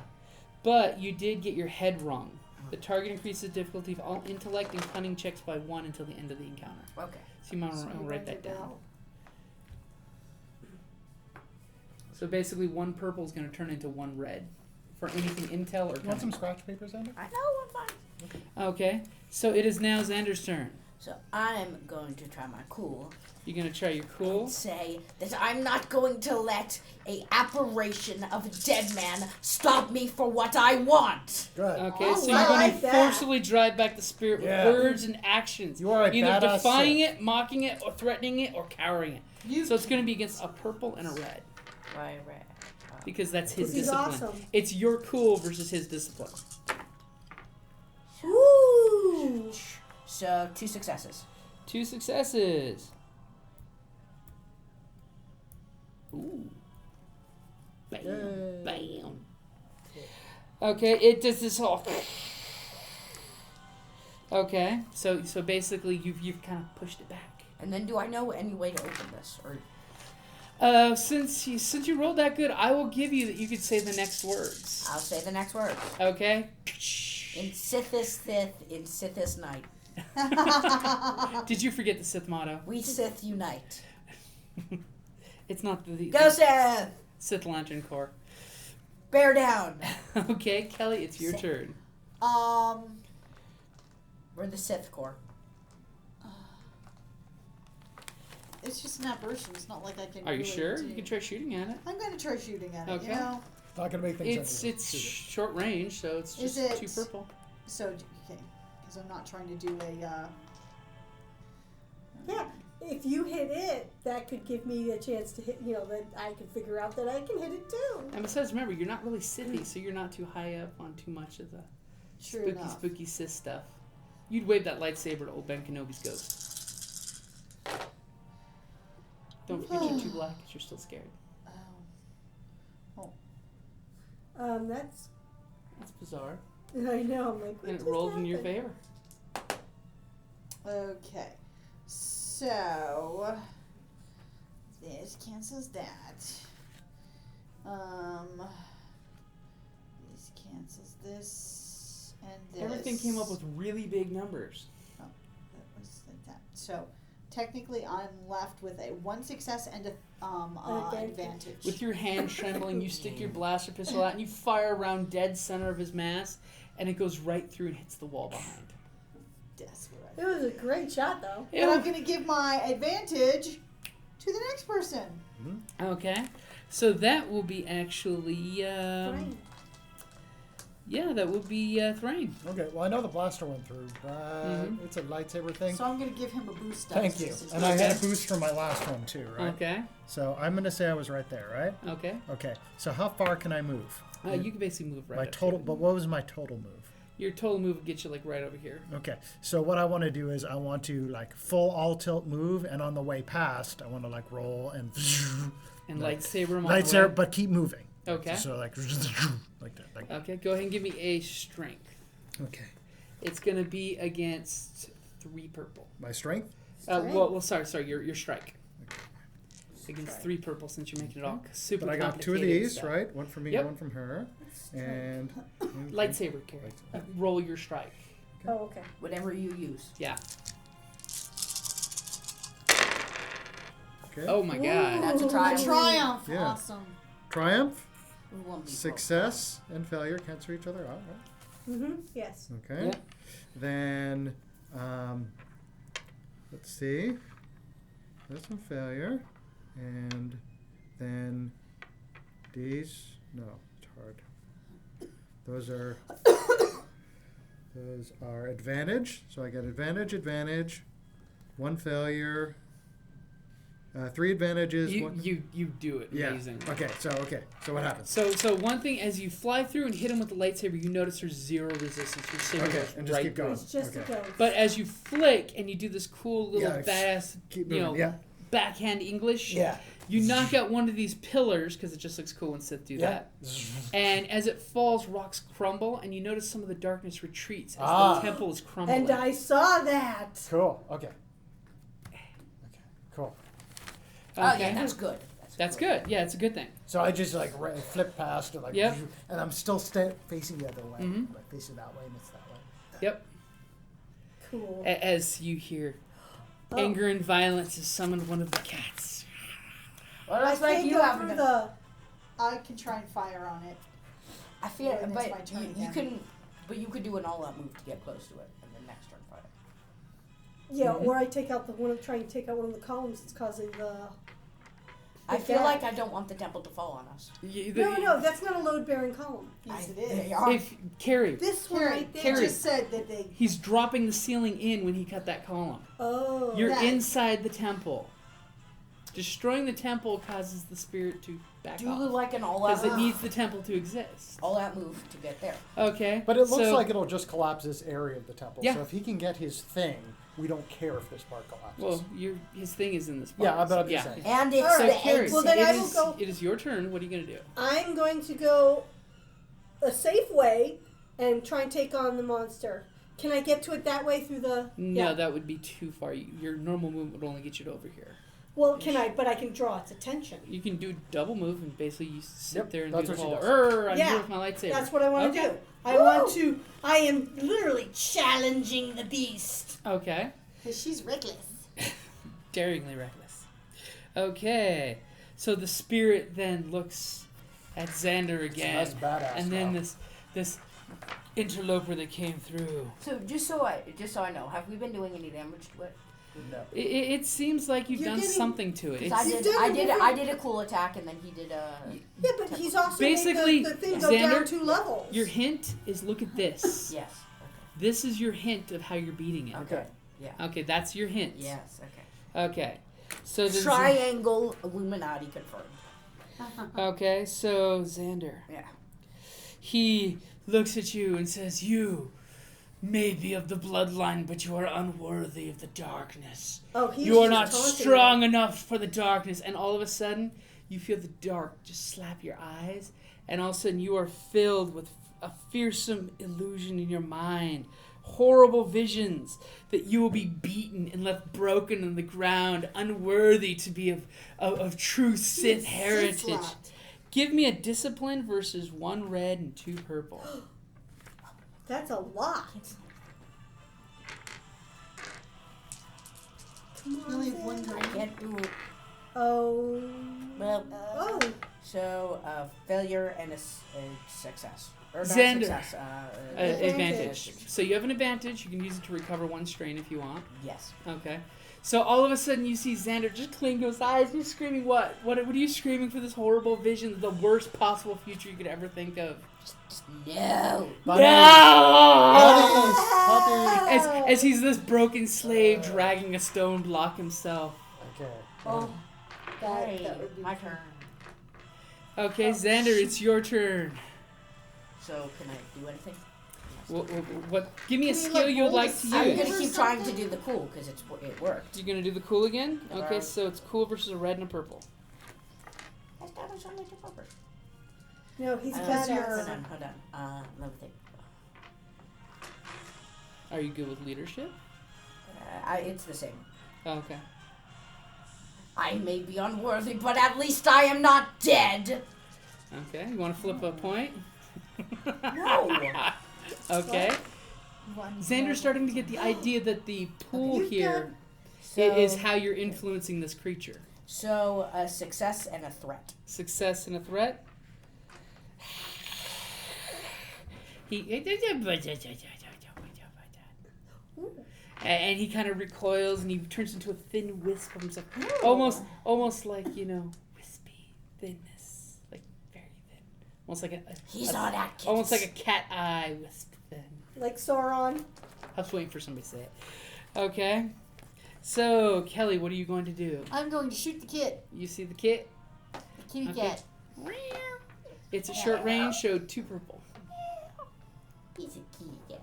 But you did get your head wrong. The target increases difficulty of all intellect and cunning checks by 1 until the end of the encounter. Okay. So you might want to write that down. So basically, 1 purple is going to turn into 1 red for anything intel or You want some cunning. scratch papers, Zander? I know, I'm fine. Okay. So it is now Xander's turn. So I'm going to try my cool. You're going to try your cool. And say that I'm not going to let a apparition of a dead man stop me for what I want. Good. Okay, Oh, so you're I going like to that. forcibly drive back the spirit Yeah. with words and actions. You are a Either badass defying Sith. it, mocking it, or threatening it, or cowering it. You So it's going to be against a purple and a red. Why red? Because that's his He's discipline. awesome. It's your cool versus his discipline. Woo! So 2 successes. 2 successes. Ooh. Bam. Yay. Bam. Okay, it does this all. Okay, so basically you've kind of pushed it back. And then do I know any way to open this? Or Since you rolled that good, I will give you that you could say the next words. I'll say the next word. Okay. In Sithis Sith, in Sithis Night. Did you forget the Sith motto? We Sith unite. It's not the Go Sith! Sith Lantern Corps. Bear down. Okay, Kellie, it's your Sith. turn. We're the Sith Corps. It's just an apparition. It's not like I can. Are you really sure? do- You can try shooting at it. I'm going to try shooting at it. Okay. You know. It's not going to make things It's easier. short range, so it's Is just it- 2 purple. So because I'm not trying to do a. Yeah, if you hit it, that could give me a chance to hit. You know, that I can figure out that I can hit it too. And besides, remember, you're not really Sithy, so you're not too high up on too much of the spooky Sith stuff. You'd wave that lightsaber to old Ben Kenobi's ghost. Don't picture too black because you're still scared. That's bizarre. I know. I'm like, what And it just rolled in your happened? favor. Okay. So this cancels that. This cancels this and this. Everything came up with really big numbers. Oh, that was like that. So technically, I'm left with a 1 success and a advantage. With your hand trembling, you stick your blaster pistol out and you fire around dead center of his mass, and it goes right through and hits the wall behind. That's what It was a great shot, though. And I'm going to give my advantage to the next person. Okay, so that will be actually. Thrain. Yeah, that would be Thrain. Okay, well, I know the blaster went through. It's a lightsaber thing. So I'm going to give him a boost. Thank you. And I had a boost from my last one, too, right? Okay. So I'm going to say I was right there, right? Okay. Okay, so how far can I move? You can basically move right My up total, here. but what was my total move? Your total move would get you like right over here. Okay, so what I want to do is I want to like full all tilt move, and on the way past, I want to like roll and And like, lightsaber him on the way. lightsaber, but keep moving. Okay. So like like that. Like, Okay, go ahead and give me a strength. okay, It's going to be against 3 purple. my strength. Well, sorry, your strike. Against 3 purple, since you're making it all super But I got 2 of complicated these, stuff. right? One for me, Yep. one from her, and Lightsaber, Kerrie. Roll your strike. Oh, okay. Whatever you use. Yeah. Okay. Oh my god. That's a triumph. Triumph. Yeah. Awesome. Triumph, We won't be success, and failure cancel each other out, right? Yes. Okay. Yep. Then, let's see. That's a failure. And then these, no, it's hard. Those are advantage. So I get advantage, 1 failure, 3 advantages. You 1, you do it yeah. amazing. Okay. So what happens? So one thing, as you fly through and hit him with the lightsaber, you notice there's 0 resistance. Your saber Okay, goes and just right keep going. through. It's just Okay. a ghost. But as you flick and you do this cool little Yeah, badass, keep you moving. know, Yeah. backhand English, Yeah. you knock out one of these pillars because it just looks cool when Sith do that. And as it falls, rocks crumble, and you notice some of the darkness retreats as the temple is crumbling. And I saw that. Cool. Okay. Cool. Oh, yeah, that's good. That's good. Yeah, it's a good thing. So I just like flip past it, like, Yep. and I'm still facing the other way, like facing that way, and it's that way. Yep. Cool. As you hear, anger and violence has summoned one of the cats. Well, I that's like can't you go having through to. the. I can try and fire on it. I feel, When it's my but turn you again. can, but you could do an all-out move to get close to it, and then next turn fire. Yeah, or I take out try and take out one of the columns that's causing the. I feel gap. like I don't want the temple to fall on us. No, that's not a load-bearing column. Yes, it They is. are. If Kerrie, This one Kerrie, right they there. Kerrie. just said that they. he's dropping the ceiling in when he cut that column. Oh. You're that. inside the temple. Destroying the temple causes the spirit to back Do off like an because all-out it needs the temple to exist. all-out move to get there. Okay, But it looks so- like it'll just collapse this area of the temple. Yeah. So if he can get his thing, we don't care if this part collapses. Well, his thing is in this part. Yeah, but I'm so, just saying. And it's Alright, the Kerrie, eggs. Well, then it I will is- go- It is your turn. What are you gonna do? I'm going to go a safe way and try and take on the monster. Can I get to it that way through the? No, Yeah. that would be too far. Your normal movement would only get you to over here. Well, can I? But I can draw its attention. You can do double move and basically you sit Yep, there and that's do the what she whole does. I'm Yeah, here with my lightsaber. That's what I want to Okay. do. I want to. I am literally challenging the beast. Okay. Because she's reckless. Daringly reckless. Okay. So the spirit then looks at Zander again. That's badass. and then now. this interloper that came through. So just so I know, have we been doing any damage to it? No. It seems like you've You're done getting- something to it. Because It's, I did a cool attack, and then he did a. Yeah, but he's also Basically, made the thing go down Zander, 2 levels. your hint is look at this. Yes. This is your hint of how you're beating it. Okay. Yeah. Okay, that's your hint. Yes. Okay. Okay. So the Triangle Illuminati confirmed. Okay, so Zander. Yeah. He looks at you and says, "You may be of the bloodline, but you are unworthy of the darkness. Oh, he's You are just not taunting strong me. enough for the darkness." And all of a sudden, you feel the dark just slap your eyes, and all of a sudden you are filled with a fearsome illusion in your mind. Horrible visions that you will be beaten and left broken on the ground, unworthy to be of true Sith heritage. Sith-locked. Give me a discipline versus 1 red and 2 purple. That's a lot. Come You only have on, one Zander. I can't do. Oh. Well, Oh. so failure and a success. Or not Zander. success. Advantage. So you have an advantage. You can use it to recover 1 strain if you want. Yes. Okay. So all of a sudden you see Zander just clink his eyes. He's screaming, what? What are you screaming for this horrible vision? The worst possible future you could ever think of. No. No! Puppies. As he's this broken slave dragging a stone block himself. Okay. Oh, Hey, that would be my turn. Okay, Zander, it's your turn. So can I do anything? What? Give me a Can you, skill like, you would hold like a to seal? I'm use. gonna or keep trying to something? do the cool because it worked. You're gonna do the cool again? Yeah. Okay, so it's cool versus a red and a purple. That's got us on like a purpose. No, he's a Hold badass. on. Let me think. Are you good with leadership? It's the same. Oh, okay. I may be unworthy, but at least I am not dead. Okay, you want to flip a point? No. Okay. one Zander's more. starting to get the idea that the pool You've here So, is how you're influencing this creature. So a success and a threat. Success and a threat. And he kind of recoils and he turns into a thin wisp of himself. Almost like, wispy thinness. Like very thin. Almost like He's on Atkins. almost like a cat eye wisp thin. Like Sauron. I was waiting for somebody to say it. Okay. So, Kellie, what are you going to do? I'm going to shoot the kid. You see the kit? The kitty Okay. cat. It's a short range, so 2 purple. He's a kitty cat.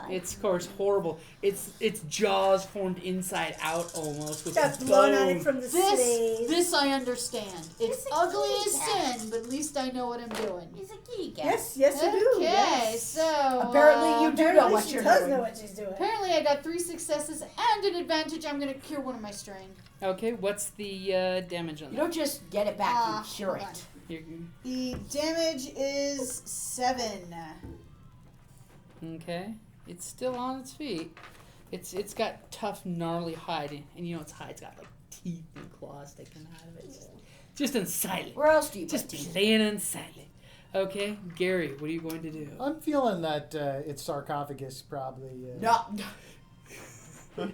It's, of course, horrible. Its jaws formed inside out almost with Got the blood on bone. it from the slave. This I understand. It's It's a ugly kitty as cat. sin, but at least I know what I'm doing. He's a kitty cat. Yes, you do. Okay, Yes. so Apparently you do know Apparently what she you're does doing. know what she's doing. Apparently I got 3 successes and an advantage. I'm going to cure one of my strain. Okay, what's the damage on You that? don't just get it back, you cure hold on. it. The damage is 7. Okay. It's still on its feet. It's got tough, gnarly hide, and its hide's got like teeth and claws sticking out of it. Just unsightly. Where else do you Just put teeth? plain unsightly. Okay, Gary, what are you going to do? I'm feeling that its sarcophagus probably. No.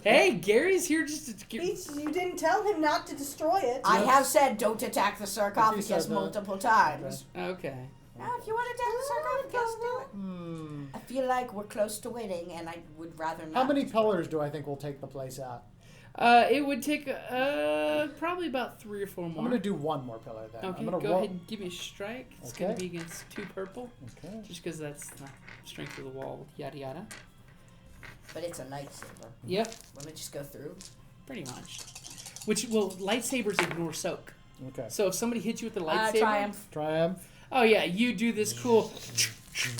Hey, Gary's here just to You didn't tell him not to destroy it. I have said don't attack the He sarcophagus said that. multiple times. Okay. Now, if you want to attack the sarcophagus, do it. Hmm. I feel like we're close to winning, and I would rather not. How many pillars do I think will take the place out? It would take probably about 3 or 4 more. I'm going to do 1 more pillar then. Okay, I'm gonna go roll. ahead and give me a strike. It's going to Okay. be against 2 purple, Okay. just because that's the strength of the wall, yada yada. But it's a lightsaber. Yep, Let me just go through. pretty much. Lightsabers ignore soak. Okay. So if somebody hits you with the lightsaber, Triumph. Triumph. oh yeah, you do this cool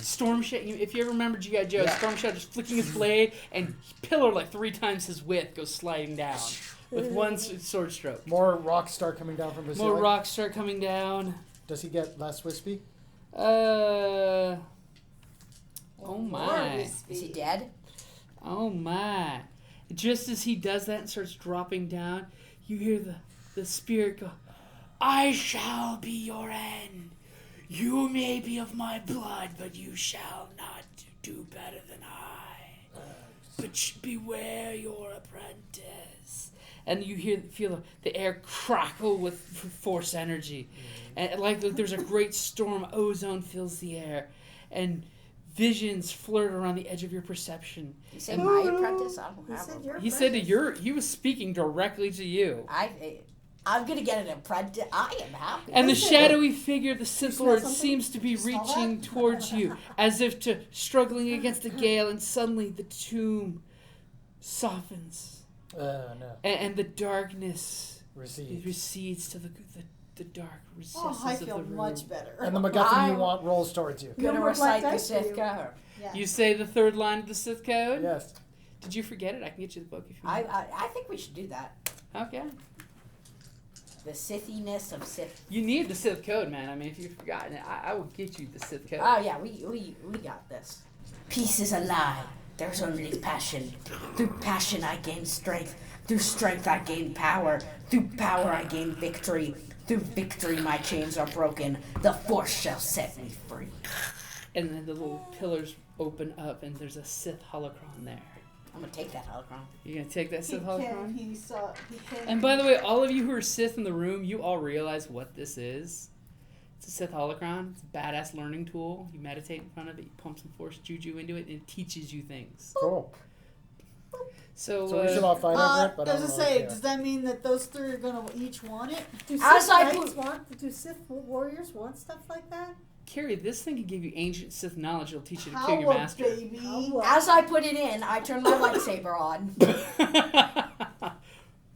storm shot. If you ever remember G.I. Joe, Yeah. storm shot just flicking his blade and pillar like 3 times his width goes sliding down with 1 sword stroke. More rocks start coming down from his More ceiling. rocks start coming down. Does he get less wispy? Oh my. Is he dead? Oh my. Just as he does that and starts dropping down, you hear the spirit go, I shall be your end. You may be of my blood, but you shall not do better than I. But beware your apprentice. And you feel the air crackle with force energy. And like there's a great storm, ozone fills the air. And Visions flirt around the edge of your perception. You say my apprentice? I don't He have said one. your He said apprentice. he was speaking directly to you. I'm gonna get an apprentice. I am happy. And the Listen. shadowy figure of the Sith smell Lord something? seems to be smell reaching that? towards you, as if to struggling against the gale, and suddenly the tomb softens, No. and the darkness Receive. recedes to the dark recesses Oh, I of feel the room. much better. And the MacGuffin you I'm- want rolls towards you. Gonna No more recite black the dice for Sith you. code. Yeah. You say the third line of the Sith code? Yes. Did you forget it? I can get you the book if you want. I think we should do that. Okay. The Sithiness of Sith. You need the Sith code, man. I mean, if you've forgotten it, I will get you the Sith code. Oh yeah, we got this. Peace is a lie. There's only passion. Through passion I gain strength. Through strength I gain power. Through power I gain victory. Through victory my chains are broken. The Force shall set me free. And then the little pillars open up, and there's a Sith holocron there. I'm gonna take that holocron. You gonna take that Sith holocron? He can. And by the way, all of you who are Sith in the room, you all realize what this is. It's a Sith holocron. It's a badass learning tool. You meditate in front of it, you pump some Force juju into it, and it teaches you things. Cool. So, So we should all fight over it, but I I was don't gonna really say, care. does that mean that those three are gonna each want it? Do As Sith I Knights want? Do Sith warriors want stuff like that? Kerrie, this thing can give you ancient Sith knowledge. It'll teach you to How kill your a master. baby? How As I put it in, I turn my lightsaber on.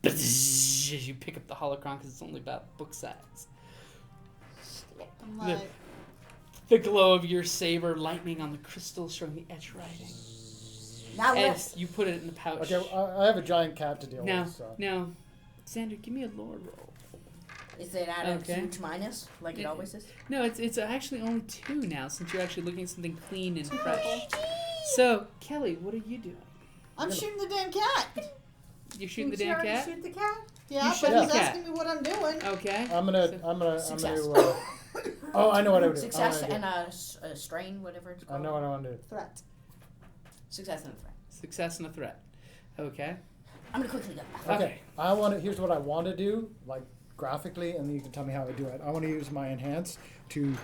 As you pick up the holocron, because it's only about book size. I'm like, The glow of your saber lightning on the crystal, showing the etch writing. Now As you put it in the pouch. Okay, I have a giant cat to deal Now, with. So. now, Zander, give me a lore roll. is it at a Okay. huge minus like it always is? No, it's actually only 2 now, since you're actually looking at something clean and Two fresh. purple. So, Kellie, what are you doing? I'm shooting the damn cat. You're shooting the Didn't you damn already cat? shoot the cat? Yeah, shoot but the he's cat. asking me what I'm doing. Okay. I'm gonna. Success. Oh, I know what I would do. Success I know what I would and a strain, whatever it's do. I called. know what I want to do. Threat. Success and a threat. Success and a threat. Okay. I'm gonna quickly go. Okay, I want to. Here's what I want to do, like graphically, and you can tell me how I do it. I want to use my enhance to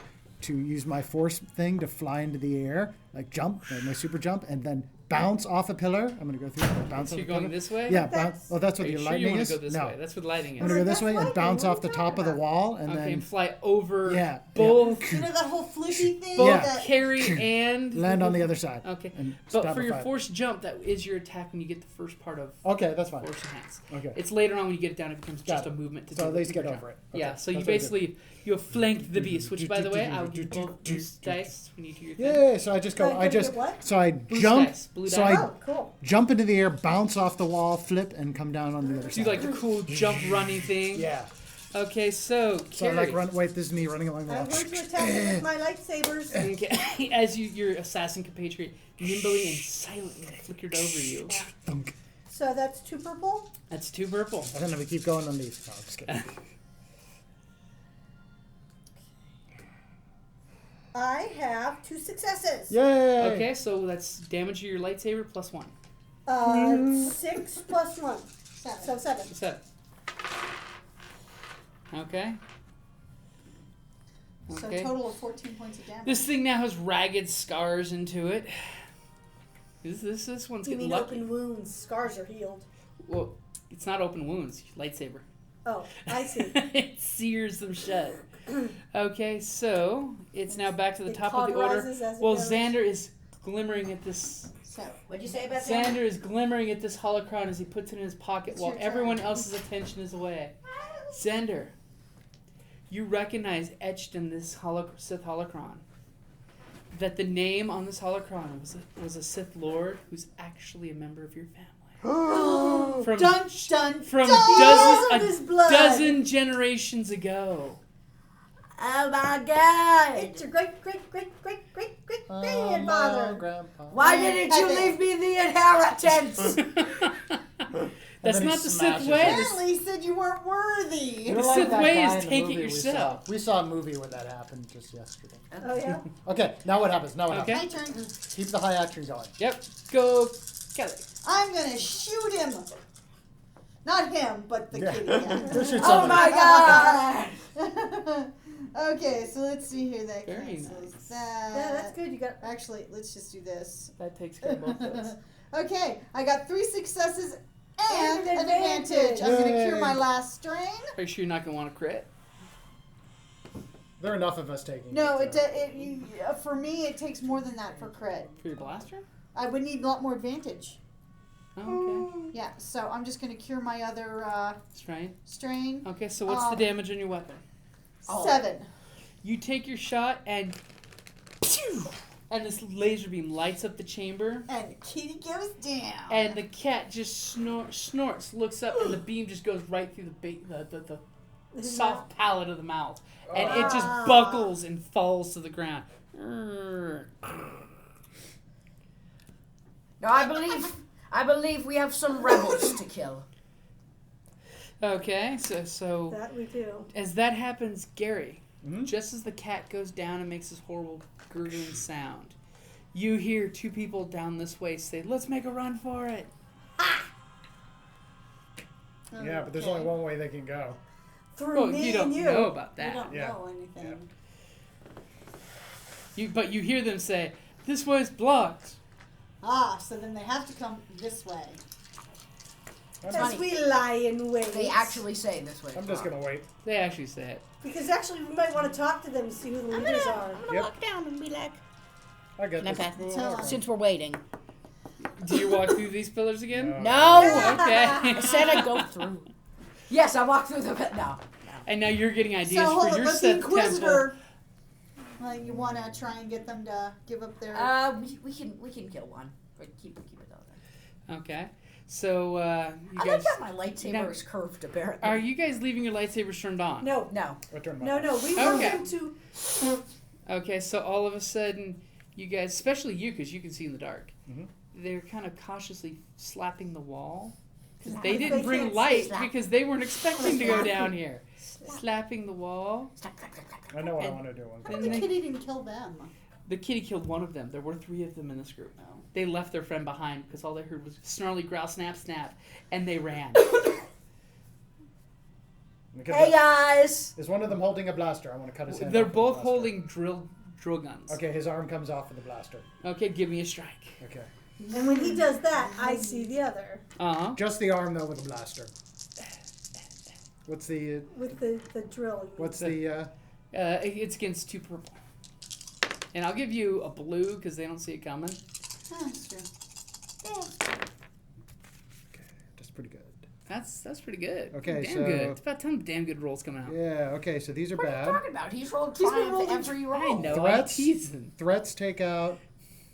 use my force thing to fly into the air, like jump, like my super jump, and then bounce off a pillar. I'm gonna go through and bounce So off you're a going pillar. this way? Yeah, That's- bounce. Oh, that's Are what you the sure you lightning want is. to go this No, way? That's what lighting I'm gonna is. go That's this way and lightning. bounce What are off the you top of the talking wall, and Okay, then and fly over Yeah, both You know that whole flippy thing? both Yeah. That, Kerrie and land on the other side. Okay. And But stab for a your fight. force jump, that is your attack when you get the first part of Okay, that's fine. force enhance. Okay. It's later on when you get it down, it becomes Got just it. a movement to So do at least the get jump. over it. Yeah, Okay, so you that's what I do. basically you have flanked the beast, which by the way, I will give you both boost dice when you do your thing. Yeah, so I just go. Wait, I did you just get what? so I Boost jump. dice, blue So dice. I Oh, cool. jump into the air, bounce off the wall, flip, and come down on the other Do side. like the cool jump running thing. Yeah. Okay, so So I like Kerrie, run. Wait, this is me running along the I'm wall. going to attack him with my lightsabers. okay, as your assassin compatriot nimbly and silently flickered over you. Thunk. So that's 2 purple. That's 2 purple. And then we keep going on these. No, I'm just kidding. I have 2 successes. Yay! Okay, so that's damage to your lightsaber plus 1. 6 plus 1. So 7. 7. Okay. So Okay. a total of 14 points of damage. This thing now has ragged scars into it. This one's You getting mean lucky. open wounds? Scars are healed. Well, it's not open wounds. Lightsaber. Oh, I see. It sears them shut. Okay, so it's now back to the It top of the order. cauterizes as it Well, goes. Xander is glimmering at this. So, What'd you say about that? Xander is glimmering at this holocron as he puts it in his pocket It's while your turn. everyone else's attention is away. Xander, you recognize etched in this Sith holocron that the name on this holocron was a Sith Lord who's actually a member of your family. From dun dun from dun! of his blood. dozen generations ago. Oh my god! It's your great, great, great, great, great, great Oh, grandfather. no, Grandpa. Why didn't you leave me the inheritance? That's then he not the Sith smashes way. it. Apparently he said you weren't worthy. You know, The like Sith that way guy is in the take it movie yourself. We saw a movie where that happened just yesterday. Oh, yeah? Okay, now what happens? Now what Okay. My happens? turn. Keep the high action going. Yep. Go, Kellie. I'm gonna shoot him. Not him, but the Yeah. kitty Go cat. shoot Oh somebody. my god! Okay, so let's see here. That Very cancels nice. that. Yeah, that's good. You got. Actually, let's just do this. That takes care of both those. Okay, I got 3 successes and And an an advantage. advantage. I'm going to cure Yay. my last strain. Are you sure you're not going to want to crit? There are enough of us taking No, it. for me, it takes more than that for crit. For your blaster? I would need a lot more advantage. Oh, okay. Yeah, so I'm just going to cure my other Strain. strain. Okay, so what's the damage on your weapon? 7. You take your shot and... Pew! And this laser beam lights up the chamber. And the kitty goes down. And the cat just snorts, looks up, and the beam just goes right through the soft palate of the mouth. And it just buckles and falls to the ground. No, I believe we have some rebels to kill. Okay, so That we do. as that happens, Gary, Mhm. just as the cat goes down and makes this horrible gurgling sound, you hear 2 people down this way say, "Let's make a run for it." Yeah, but there's only one way they can go. Through Well, me you don't and you. know about I that. don't Yeah. know anything. But you hear them say, "This way's blocked." So then they have to come this way. I'm As just, we lie in wait. They actually say this way. I'm just gonna wait. They actually say it. Because actually, we might want to talk to them and see who the leaders are. Yep. walk down and be like, I get this. Tell since we're waiting. Do you walk through these pillars again? No! Okay. I said I'd go through. Yes, I walked through the pit now. And now you're getting ideas So hold for on, your but the Sith temple. Inquisitor. You want to try and get them to give up their. We can kill one. But keep it though. Okay. So you I like guys, that my lightsaber Now- is curved apparently. are you guys leaving your lightsabers turned on? No. No. I turn mine No, off. no. We want Okay. them to. Okay, so all of a sudden, you guys, especially you, because you can see in the dark, Mhm. they're kind of cautiously slapping the wall. Because Slap. they didn't They bring can't light, slap. because they weren't expecting to go Slap. down here. Slapping the wall. I know what I And- want to do. One How and come the they- kitty didn't kill them? The kitty killed one of them. There were 3 of them in this group. They left their friend behind because all they heard was snarly growl, snap, snap, and they ran. Because Hey guys! is one of them holding a blaster? I want to cut his head They're off with both the blaster. holding drill guns. Okay, his arm comes off of the blaster. Okay, give me a strike. Okay. And when he does that, I see the other Uh-huh. Just the arm though with the blaster. What's the with the drill. what's the It's against 2 purple. And I'll give you a blue because they don't see it coming. That's true. Okay, that's pretty good. That's pretty good. Okay, damn so- good. It's about time damn good rolls coming out. Yeah, okay, so these are What are you bad. talking about? He's rolled He's been triumph rolling every roll. I know. I'm Threats? teasing. Threats take out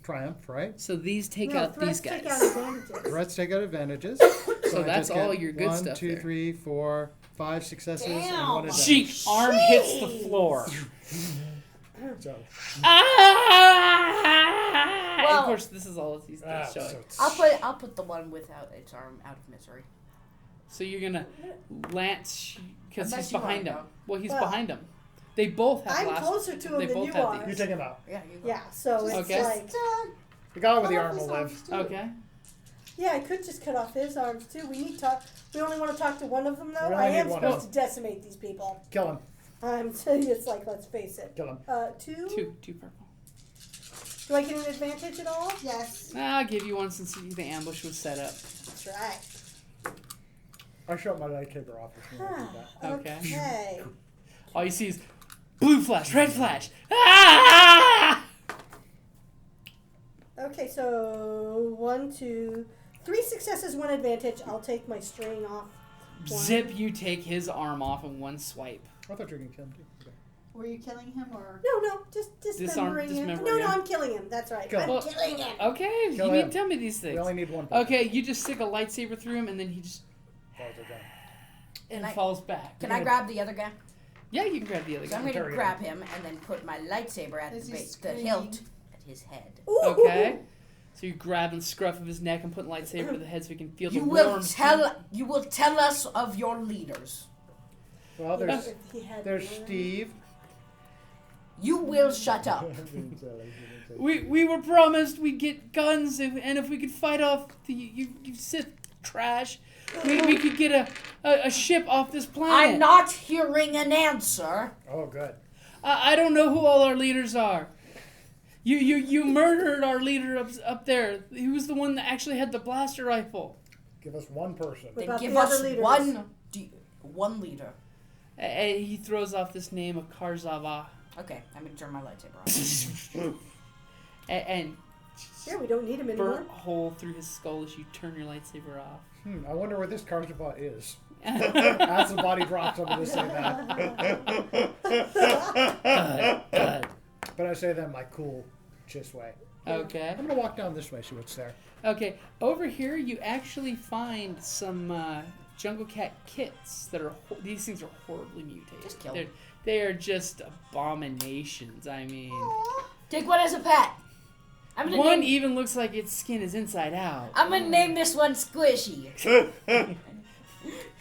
triumph, right? So these take No, out threats these guys. take out advantages. Threats take out advantages. So I that's just all get your good 1, stuff 2, there. 3, 4, 5 successes and Damn. 1 advantage. Cheek arm hits the floor. So, Ah! And Well- of course, this is all he's showing. so I'll put the one without its arm out of misery. So you're gonna Lance because Unless he's you behind him. wanna go. Well, he's Well, behind him. They both have I'm blasters. closer to him They than both you have are. you these. take him out. Yeah, you go. Yeah, so it's Okay. like. The guy with the Cut arm off will his live. arms, too. Okay. Yeah, I could just cut off his arms too. We need to. We only want to talk to one of them though. We I only am need one supposed of to decimate these people. Kill him. It's like, let's face it. Kill him. 2. Two purple. Do I get an advantage at all? Yes. I'll give you one since the ambush was set up. That's right. I shut my lightsaber off as soon as I did that. Okay. Okay. All you see is blue flash, red flash. Ah! Okay, so 1, 2, 3 successes, 1 advantage. I'll take my strain off. One. Zip, you take his arm off in one swipe. I thought you were going to kill him too. Okay. Were you killing him or? No, just dismembering him. dismembering No, him. I'm killing him. That's right. Kill him. I'm Well- killing him. Okay, Kill you need him. to tell me these We things. only need one. Okay, you just stick a lightsaber through him and then he just Falls it down. and Can I- falls back. Can I grab the other guy? Yeah, you can grab the other So I'm guy. going to Interrogate grab him and then put my lightsaber at Is the he base, the screaming? hilt at his head. Ooh. Okay. So you grab the scruff of his neck and put the lightsaber to the head so he can feel the You will warm tell us of your leaders. Well, there's He had there's one. Steve. You will shut up. We were promised we'd get guns and if we could fight off the you Sith trash, we could get a ship off this planet. I'm not hearing an answer. Oh, good. I don't know who all our leaders are. You murdered our leader up there. He was the one that actually had the blaster rifle. Give us one person. What Then about give the other us leaders? one leader. And he throws off this name of Karza'va. Okay, I'm gonna turn my lightsaber on. And Yeah, we don't need him anymore. burnt hole through his skull as you turn your lightsaber off. I wonder where this Karza'va is. As the body drops, I'm going to say that. But I say that in my cool, chiss way. Okay. I'm going to walk down this way, see what's there. Okay. Over here, you actually find some jungle cat kits that are. These things are horribly mutated. Just kill them. They are just abominations. I mean, Take one as a pet. I'm gonna one name, even looks like its skin is inside out. I'm gonna name this one Squishy.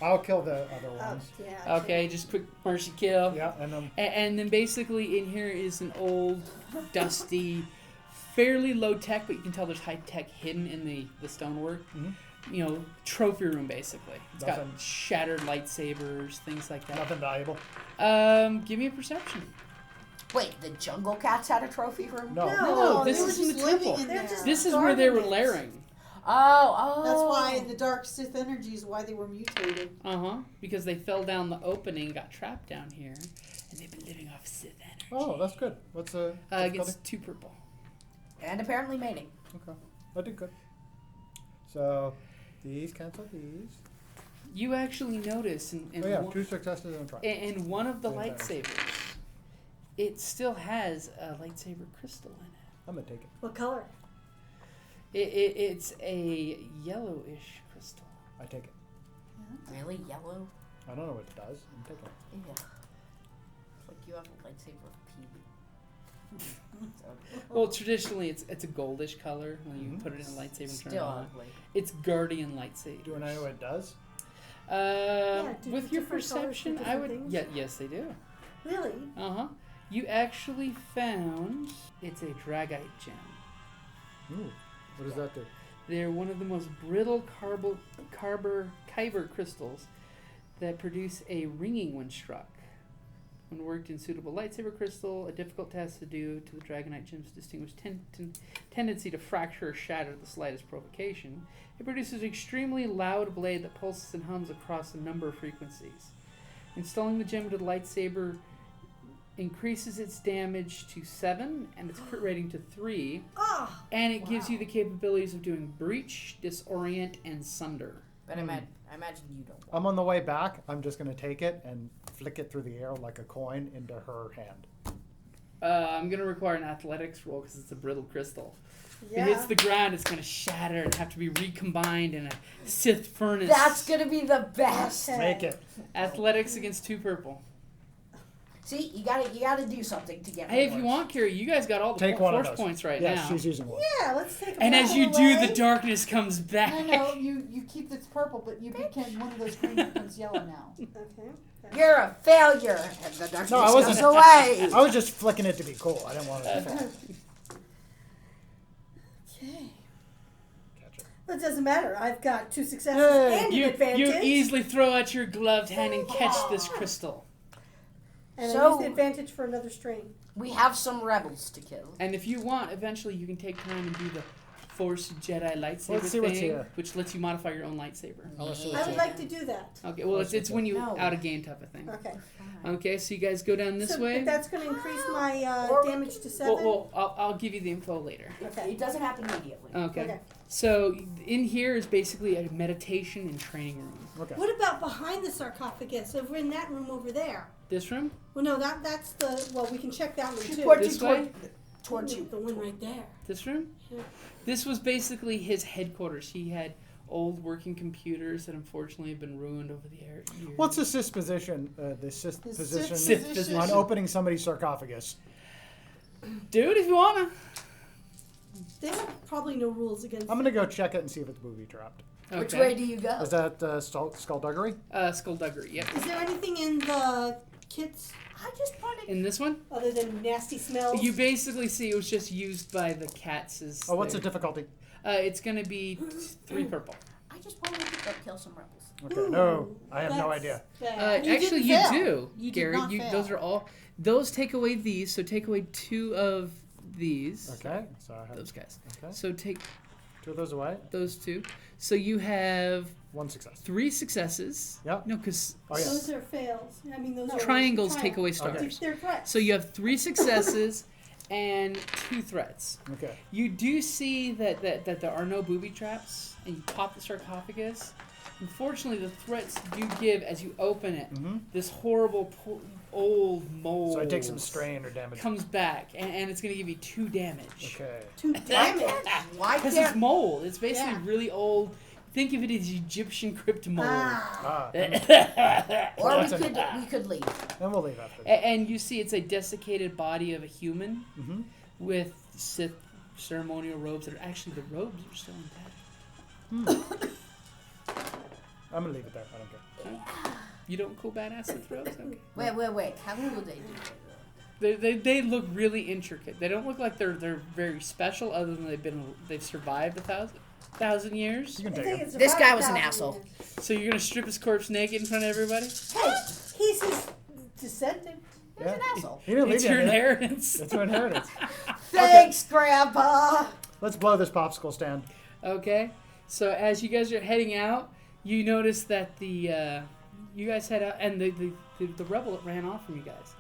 I'll kill the other Oh, ones. yeah. Okay, just quick mercy kill. Yeah, and And then basically in here is an old, dusty, fairly low tech, but you can tell there's high tech hidden in the stonework. Mhm. You know, trophy room basically. It's got Nothing. shattered lightsabers, things like that. nothing valuable. Give me a perception. Wait, the jungle cats had a trophy room? No. No, this they were is in just the living temple. in They're there. just- This is where they were Guardians. lairing. Oh. That's why in the dark Sith energy is why they were mutated. Because they fell down the opening, got trapped down here, and they've been living off Sith energy. Oh, that's good. What's the It gets 2 purple. And apparently mating. Okay. I did good. So, these cancel these. You actually notice in Oh yeah, one, 2 successes and a try. in one of the Yeah, thanks. lightsabers, it still has a lightsaber crystal in it. I'm going to take it. What color? It's a yellowish crystal. I take it. Really? Yellow? I don't know what it does. I'm taking it. Yeah. It's like you have a lightsaber pee. Well, traditionally it's a goldish color when you Mhm. put it in a lightsaber and turn it Still on. ugly. It's guardian lightsaber. Do I know what it does? do With the your different colors do perception, I different would. things? Yeah, yes, they do. Really? You actually found it's a dragite gem. Ooh. What does that do? They're one of the most brittle kyber crystals that produce a ringing when struck. When worked in suitable lightsaber crystal, a difficult task to do to the dragonite gem's distinguished tendency to fracture or shatter at the slightest provocation, it produces an extremely loud blade that pulses and hums across a number of frequencies. Installing the gem into the lightsaber increases its damage to 7 and its crit rating to 3, Oh, and it gives you the capabilities of doing breach, disorient, and sunder. But I imagine you don't want I'm on the way back. I'm just going to take it and flick it through the air like a coin into her hand. I'm going to require an athletics roll because it's a brittle crystal. If yeah. it hits the ground, it's going to shatter and have to be recombined in a Sith furnace. That's gonna be the best. Okay. Make it. Athletics against 2 purple. See, you gotta do something to get. Hey, if rewards. you want, Kerrie, you guys got all the Take one of force those. points right Yes, now. she's using one. Yeah, let's take a And as purple you do, away. the darkness comes back. No, you keep this purple, but you become one of those green becomes yellow now. Okay. You're a failure, and the darkness No, I wasn't. goes away. I was just flicking it to be cool. I didn't want it to fall. Okay. Catch it. Well, it doesn't matter. I've got 2 successes Hey. and an You advantage. easily throw out your gloved hand and catch this crystal. And I So- use the advantage for another strain. We have some rebels to kill. And if you want, eventually you can take time and do the Force Jedi lightsaber Let's see thing, what's here. which lets you modify your own lightsaber. I want to see I what's would here. like to do that. Okay, well, it's when you No. out of game type of thing. Okay. Okay, so you guys go down this so way. that's going to increase my Or we damage to 7. Well, I'll give you the info later. Okay. It doesn't happen immediately. Okay. Okay. So in here is basically a meditation and training room. Okay. What about behind the sarcophagus? Over in that room over there. This room? Well, no, that's the. Well, we can check that one She's too. pointing This way? towards you. The one right there. This room? Yeah. This was basically his headquarters. He had old working computers that unfortunately have been ruined over the years. What's the Sith position? The Sith The position Sith position. on opening somebody's sarcophagus. Do it if you wanna. They have probably no rules against. I'm gonna go check it and see if it's booby trapped. Okay. Which way do you go? Is that skullduggery? Skullduggery, yep. Is there anything in the kits I just wanted. In this one, other than nasty smells? you basically see it was just used by the cats as Oh, what's the their- difficulty? It's gonna be 3 purple. I just want to go kill some rebels. Okay, no, I have no idea. Actually, you fail. do, You did Gary. not fail. Those are all. Those take away these, so take away 2 of these. Okay, so I have Those guys. Okay. So take 2 of those away. those 2. So you have 1 success. 3 successes. Yeah. No, because Oh, yeah. Those are fails. I mean, those are triangles take triangles. away Okay. stars. They're threats. So you have 3 successes and 2 threats. Okay. You do see that there are no booby traps, and you pop the sarcophagus. Unfortunately, the threats do give, as you open it, this horrible old mold. So I take some strain or damage. Comes back, and it's going to give you 2 damage. Okay. 2 damage. Why Because it's can't... mold. It's basically Yeah. really old. Think of it as Egyptian crypt mold. Ah, Or That's we could leave. then we'll leave after. And you see it's a desiccated body of a human Mm-hmm. with Sith ceremonial robes that are actually, the robes are still intact. I'm gonna leave it there. I don't care. You don't cool badass Sith robes? Okay. Wait. How would they do They look really intricate. They don't look like they're very special, other than they've survived 1,000 years. You can I take think it. it's This about guy was an 1,000 asshole. years. So you're gonna strip his corpse naked in front of everybody? Hey, he's his descendant. He's an asshole. He didn't leave It's you your anything. inheritance. It's your inheritance. Thanks, Grandpa. Let's blow this popsicle stand. Okay. So as you guys are heading out, you notice that the you guys head out, and the rebel that ran off from you guys,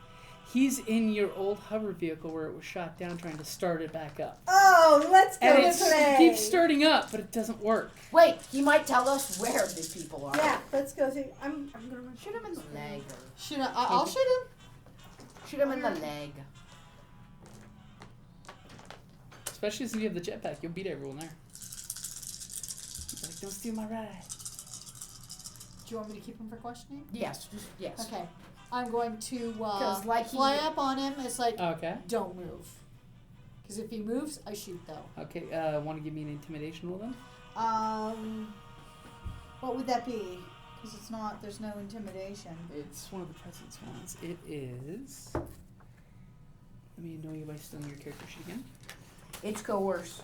he's in your old hover vehicle where it was shot down, trying to start it back up. Oh, let's go And this it way. keeps starting up, but it doesn't work. Wait, he might tell us where these people are. Yeah, let's go see. I'm gonna run. Shoot him in the leg. Shoot him. I'll shoot him. Shoot him in the leg. Especially since you have the jetpack, you'll beat everyone there. He's like, don't steal my ride. Do you want me to keep him for questioning? Yes. Yes. Okay. I'm going to 'Cause like fly he- up on him. It's like, Okay. don't move. Because if he moves, I shoot though. Okay. Want to give me an intimidation roll then? What would that be? Because it's not. There's no intimidation. It's one of the president's ones. It is. Let me know you by stealing your character sheet again. It's coerce.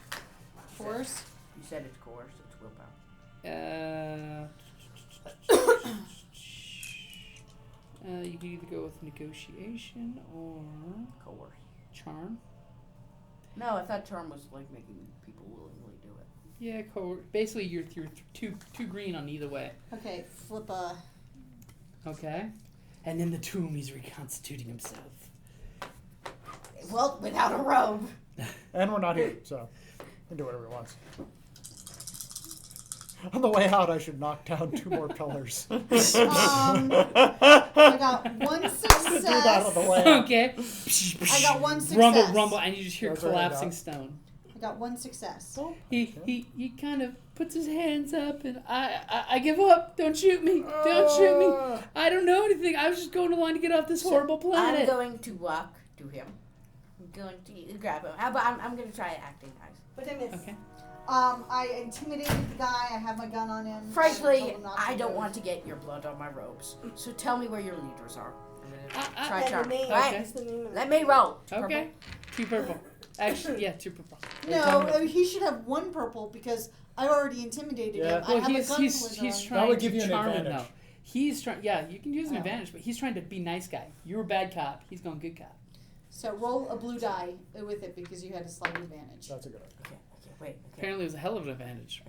Force. You said it's coerce. It's willpower. You can either go with negotiation or Coerce. charm. No, I thought charm was like making people willingly do it. Yeah, basically you're two green on either way. Okay. Flip a. Okay. And in the tomb, he's reconstituting himself. Well, without a robe. And we're not here, so he can do whatever he wants. On the way out, I should knock down 2 more pillars. I got 1 success. Do that on the way out. Okay. I got 1 success. Rumble, and you just hear That's what I collapsing got. stone. I got 1 success. He kind of puts his hands up, and I give up. Don't shoot me. Don't shoot me. I don't know anything. I was just going along to get off this horrible planet. I'm going to walk to him. I'm going to grab him. I'm going to try acting nice. But I missed. Okay. I intimidated the guy. I have my gun on him. Frankly, I told him not to I don't move. want to get your blood on my robes. So tell me where your leaders are. I'm going to try And charm. the name Right? is the name of Let me roll. Okay. 2 purple. Actually, yeah, 2 purple. No, he should have 1 purple because I already intimidated Yeah. him. I Well, have he's a gun with him. trying would give to you an charm him advantage. though. He's trying. Yeah, you can use an Oh. advantage, but he's trying to be nice guy. You were bad cop. He's going good cop. So roll a blue die with it because you had a slight advantage. That's a good idea. Okay, wait. Okay. Apparently, it was a hell of an advantage.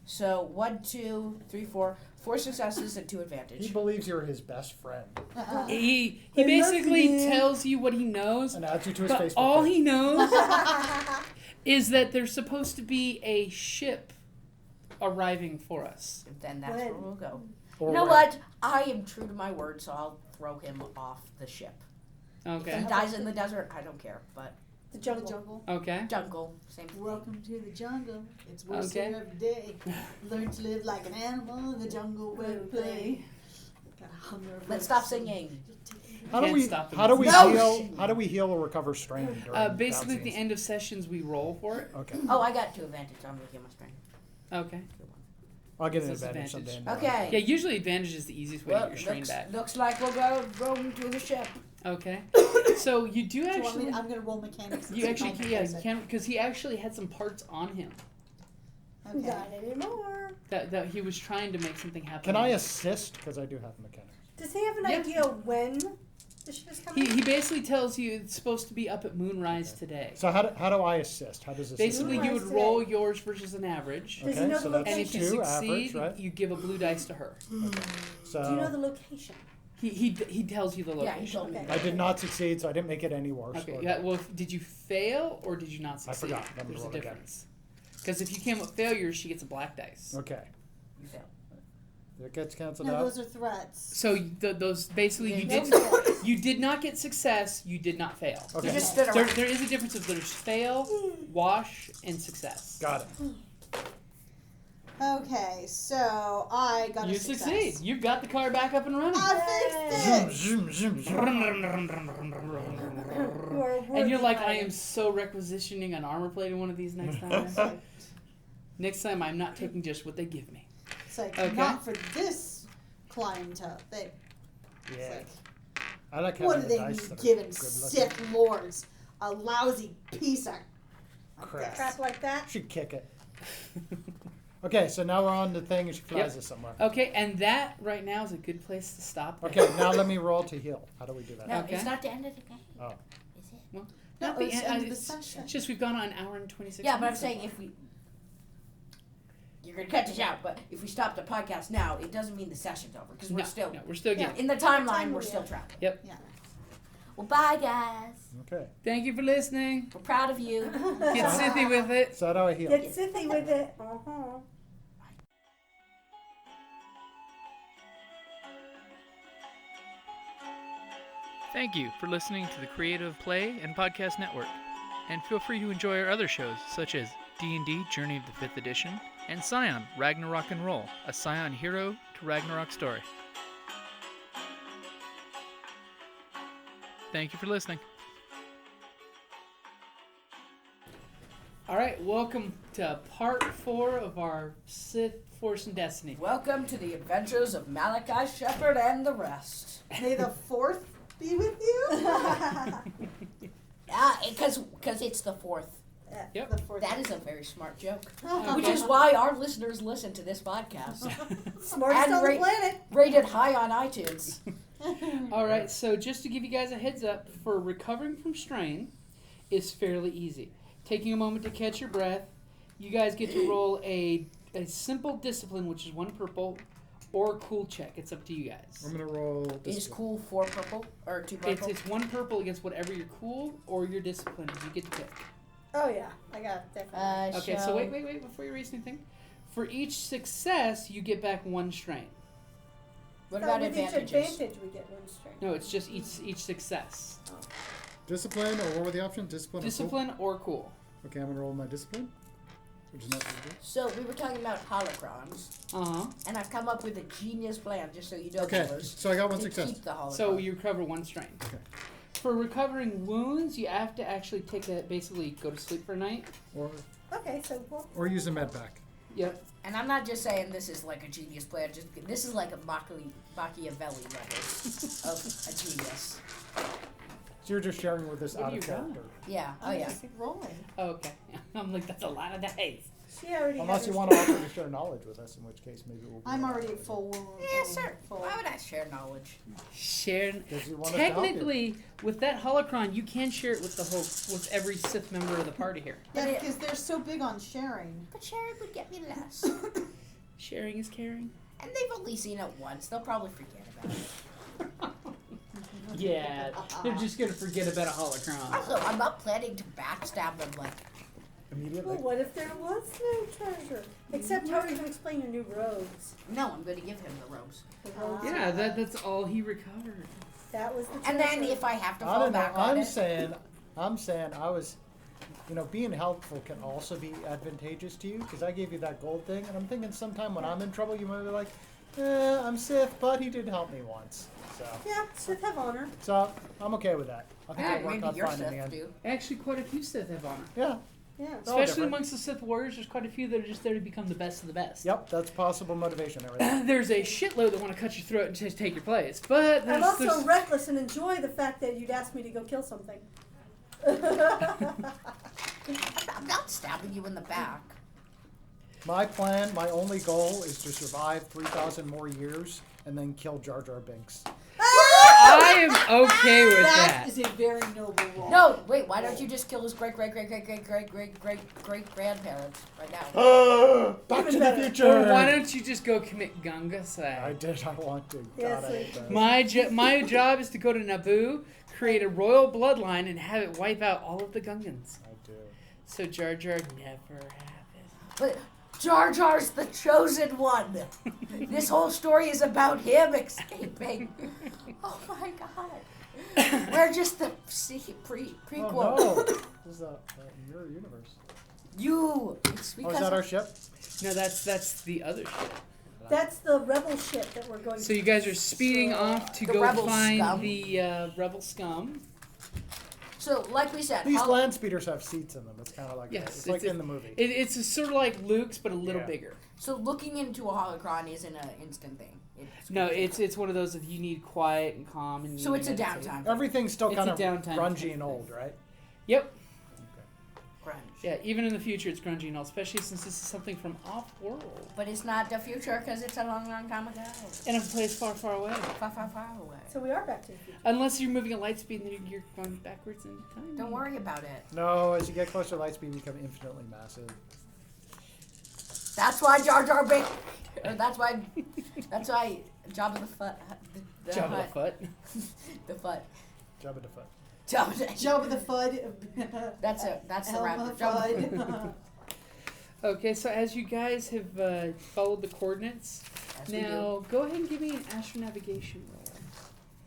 So 1, 2, 3, 4. 4 successes and 2 He advantage. believes you're his best friend He Hey, basically look, man. tells you what he knows, and adds you to his but Facebook all page. he knows is that there's supposed to be a ship arriving for us. Then that's When? where we'll go. Or You know where. what? I am true to my word, so I'll throw him off the ship. If Okay. he dies in the desert, I don't care. But the The jungle. jungle. Okay. jungle, same thing. Welcome to the jungle. It's worse Okay. here every day. Learn to live like an animal in the jungle where we play. Got a hunger for Let's stop the singing. How do Can't we stop him. how do we No! heal? How do we heal or recover strain? During Basically, at battle the scenes? end of sessions, we roll for it. Okay, Oh, I got 2 advantage. I'm going to get my strength. Okay. I'll get an That's advantage advantage. someday. in my life. Okay. Yeah, usually advantage is the easiest way to Well, get your strain back. looks like we'll go roam to the ship. Okay. So you do Do you want me actually. to, I'm going to roll mechanics. and You see if actually I can, can yeah, fix you it. can because he actually had some parts on him. Okay. Not anymore. That he was trying to make something happen. Can I assist? Because I do have mechanics. Does he have an Yeah. idea when the ship is coming? He basically tells you it's supposed to be up at moonrise today. So how do I assist? How does this? Basically, Moonrise you would today. roll yours versus an average, Does he know so the that's and if you two succeed, average, right? you give a blue dice to her. So Do you know the location? He tells you the Yeah, he location. told me. Okay. I did not succeed, so I didn't make it any worse. Okay. or- Yeah. Well, did you fail or did you not succeed? forgot. Let me There's a roll again. difference. Because if you came with failures, she gets a black dice. Okay. You failed. It gets canceled No, out. those are threats. So those basically you did not get success. You did not fail. Okay. You just stood There, around. there is a difference of there's fail, wash, and success. Got it. Okay, so I got You a success. succeed. You've got the car back up and running. I fixed it. Zoom, zoom, zoom. You are And you're like, I worthy am so requisitioning an armor plate in one of these next time. Next time, I'm not taking just what they give me. It's like, Okay. not for this clientele. It's Yeah. like, I like what having are the they dice that are giving good Sith Lords? A lousy piece of Crap. crap like that. Should kick it. Okay, so now we're on the thing and she flies Yep. us somewhere. Okay, and that right now is a good place to stop. there. Okay, now let me roll to heal. How do we do that? No, Okay. it's not the end of the game. Oh. Is it? Well, No, not the it's end. end of the It's session. it's just we've gone on an hour and 26 Yeah, but I'm minutes. saying if we. You're going to cut this out, but if we stop the podcast now, it doesn't mean the session's over because we're No, still. no, we're still Yeah. good. In the timeline, Time, we're yeah. still trapped. Yeah. Well, bye, guys. Okay. Thank you for listening. We're proud of you. Get Sithy with it. So how do I heal? Get Sithy with it. Uh-huh. Thank you for listening to the Creative Play and Podcast Network. And feel free to enjoy our other shows, such as D&D Journey of the 5th Edition and Scion Ragnarok and Roll, a Scion hero to Ragnarok story. Thank you for listening. All right, welcome to part 4 of our Sith Force and Destiny. Welcome to the adventures of Maliki Shepard and the rest. May the fourth be with you. Because it's the fourth. Yep. The fourth. That is a very smart joke. Okay. Which is why our listeners listen to this podcast. Smartest And on the rate- planet. Rated high on iTunes. All right, so just to give you guys a heads up, for recovering from strain is fairly easy. Taking a moment to catch your breath, you guys get to roll a simple discipline, which is 1 purple, or cool check. It's up to you guys. I'm gonna roll this. Is cool 4 purple or 2 purple? It's 1 purple against whatever your cool or your discipline is. You get to pick. Oh, yeah. I got it. Definitely. Okay, so wait, before you erase anything. For each success, you get back 1 strain. What So about with advantages? each advantage, we get 1 strength. No, it's just each success. Discipline, or what were the options? Discipline. or Discipline or cool. cool? Okay, I'm gonna roll my discipline, which is not very good. So we were talking about holocrons, Uh-huh. and I've come up with a genius plan, just so you know, Okay, killers, so I got 1 to success. keep the holocron. So you recover 1 strain. Okay. For recovering wounds, you have to actually basically go to sleep for a night. Okay, so we'll Or use a med pack. Yep. And I'm not just saying this is like a genius plan. Just this is like a Machiavelli level of a genius. So you're just sharing with us What out do of you got? character. Yeah. Oh I'm yeah. just rolling. Oh, okay. I'm like, that's a lot of dice. She already Unless has you her want to offer to share knowledge with us, in which case maybe we'll. I'm already at full wound. Yeah, sir. Full. Why would I share knowledge? Share. Because you want us to help you. Technically, with that holocron, you can share it with with every Sith member of the party here. Yeah, But it- because they're so big on sharing. But sharing would get me less. Sharing is caring. And they've only seen it once. They'll probably forget about it. Yeah, they're just gonna forget about a holocron. Also, I'm not planning to backstab them like. Immediately. Well, what if there was no treasure? Except how are you going to explain your new robes? No, I'm going to give him the robes. The robes Yeah, that's all he recovered. that was the treasure. And then if I have to I fall don't know. back on I'm it. saying I was, being helpful can also be advantageous to you because I gave you that gold thing, and I'm thinking sometime when I'm in trouble, you might be like, I'm Sith, but he did help me once. Yeah, Sith have honor. So I'm okay with that. I think Yeah, it'll work maybe out your fine in the Sith end. do. Actually, quite a few Sith have honor. Yeah. Yeah. all Especially different. amongst the Sith warriors, there's quite a few that are just there to become the best of the best. Yep, that's possible motivation. Everything. There's a shitload that want to cut your throat and just take your place, but I'm there's, also there's reckless and enjoy the fact that you'd ask me to go kill something. I'm not stabbing you in the back. My plan, my only goal is to survive 3,000 more years and then kill Jar Jar Binks. I am okay with That that. is a very noble role. No, wait. Why don't you just kill his great-great-great-great-great-great-great-great-grandparents right now? Back to the Or future! why don't you just go commit I Gungacide? did, I want to. Yes, God, I hate that. My job is to go to Naboo, create a royal bloodline, and have it wipe out all of the Gungans. I do. So Jar Jar never happens. But Jar Jar's the chosen one. This whole story is about him escaping. Oh my god. We're just the prequel. Oh no! This is your universe. It's Oh, because is that our ship? No, that's the other ship. That's the rebel ship that we're going So to. you guys are speeding off to The go rebel find scum. the rebel scum. So, like we said, These land speeders have seats in them. It's kind of like Yes, it's like in the movie. It's sort of like Luke's, but a little Yeah. bigger. so looking into a holocron isn't an instant thing. No, it's one of those if you need quiet and calm and. So you it's a need to meditate. downtime. Everything's still It's kind a of downtime grungy kind and of old, right? Yep. Grunge. Yeah, even in the future, it's grungy and all, especially since this is something from off-world. But it's not the future because it's a long, long time ago. And a place far, far away. Far, far, far away. So we are back to the future. Unless you're moving at light speed and then you're going backwards in time. Don't worry about it. No, as you get closer to light speed, you become infinitely massive. That's why Jar Jar Binks. That's why Jabba the Fudd. Jabba da Fudd. The Fudd. Jabba da Fudd. Jabba the Fudd. That's the Elma rapper. Fudd. Okay, so as you guys have followed the coordinates, Yes, we do. now go ahead and give me an astronavigation roll.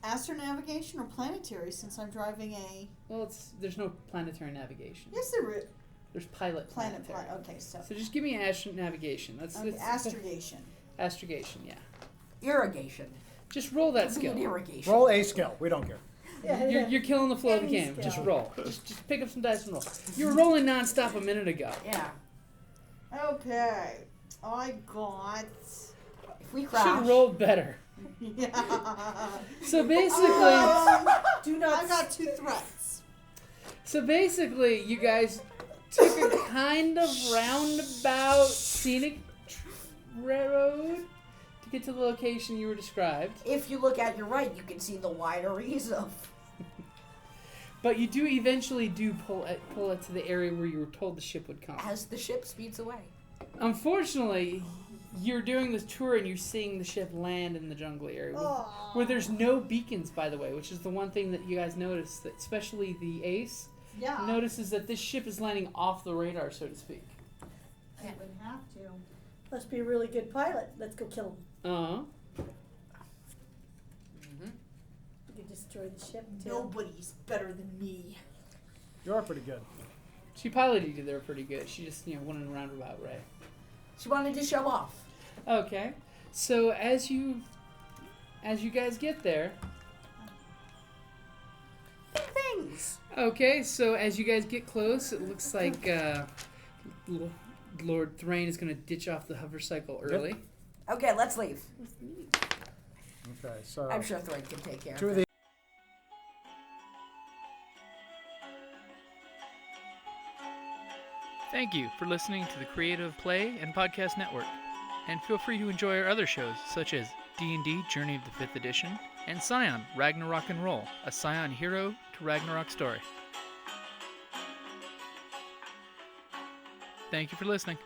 Astronavigation or planetary, since I'm driving a... Well, there's no planetary navigation. Yes, there is. There's pilot planetary. Okay, so... So just give me an astronavigation. That's Okay, that's- astrogation. astrogation, yeah. Irrigation. Just roll that It'll be an skill. irrigation. Roll a skill. We don't care. Yeah, You're killing the flow of the Any game. skill. Just roll. Just pick up some dice and roll. You were rolling nonstop a minute ago. Yeah. Okay. I got... If we Should crash. have rolled better. Yeah. So basically, Do not... I got 2 threats. you guys took a kind of roundabout scenic road to get to the location you were described. If you look at your right, you can see the wineries of... But you do eventually pull it to the area where you were told the ship would come. As the ship speeds away. Unfortunately, you're doing this tour and you're seeing the ship land in the jungle area where there's no beacons, by the way, which is the one thing that you guys notice, that especially the Ace Yeah. notices that this ship is landing off the radar, so to speak. I would have to. Must be a really good pilot. Let's go kill him. Uh-huh. We could destroy the ship too. Nobody's better than me. You are pretty good. She piloted you there pretty good. She just, went in a roundabout way. She wanted to show off. Okay. So as you guys get there, Things. okay, so as you guys get close, it looks like Lord Thrain is going to ditch off the hover cycle early. Okay, let's leave. Okay, so I'm sure Thrain can take care of 2 of it. the Thank you for listening to the Creative Play and Podcast Network. And feel free to enjoy our other shows, such as D&D Journey of the 5th Edition and Scion Ragnarok and Roll, a Scion hero to Ragnarok story. Thank you for listening.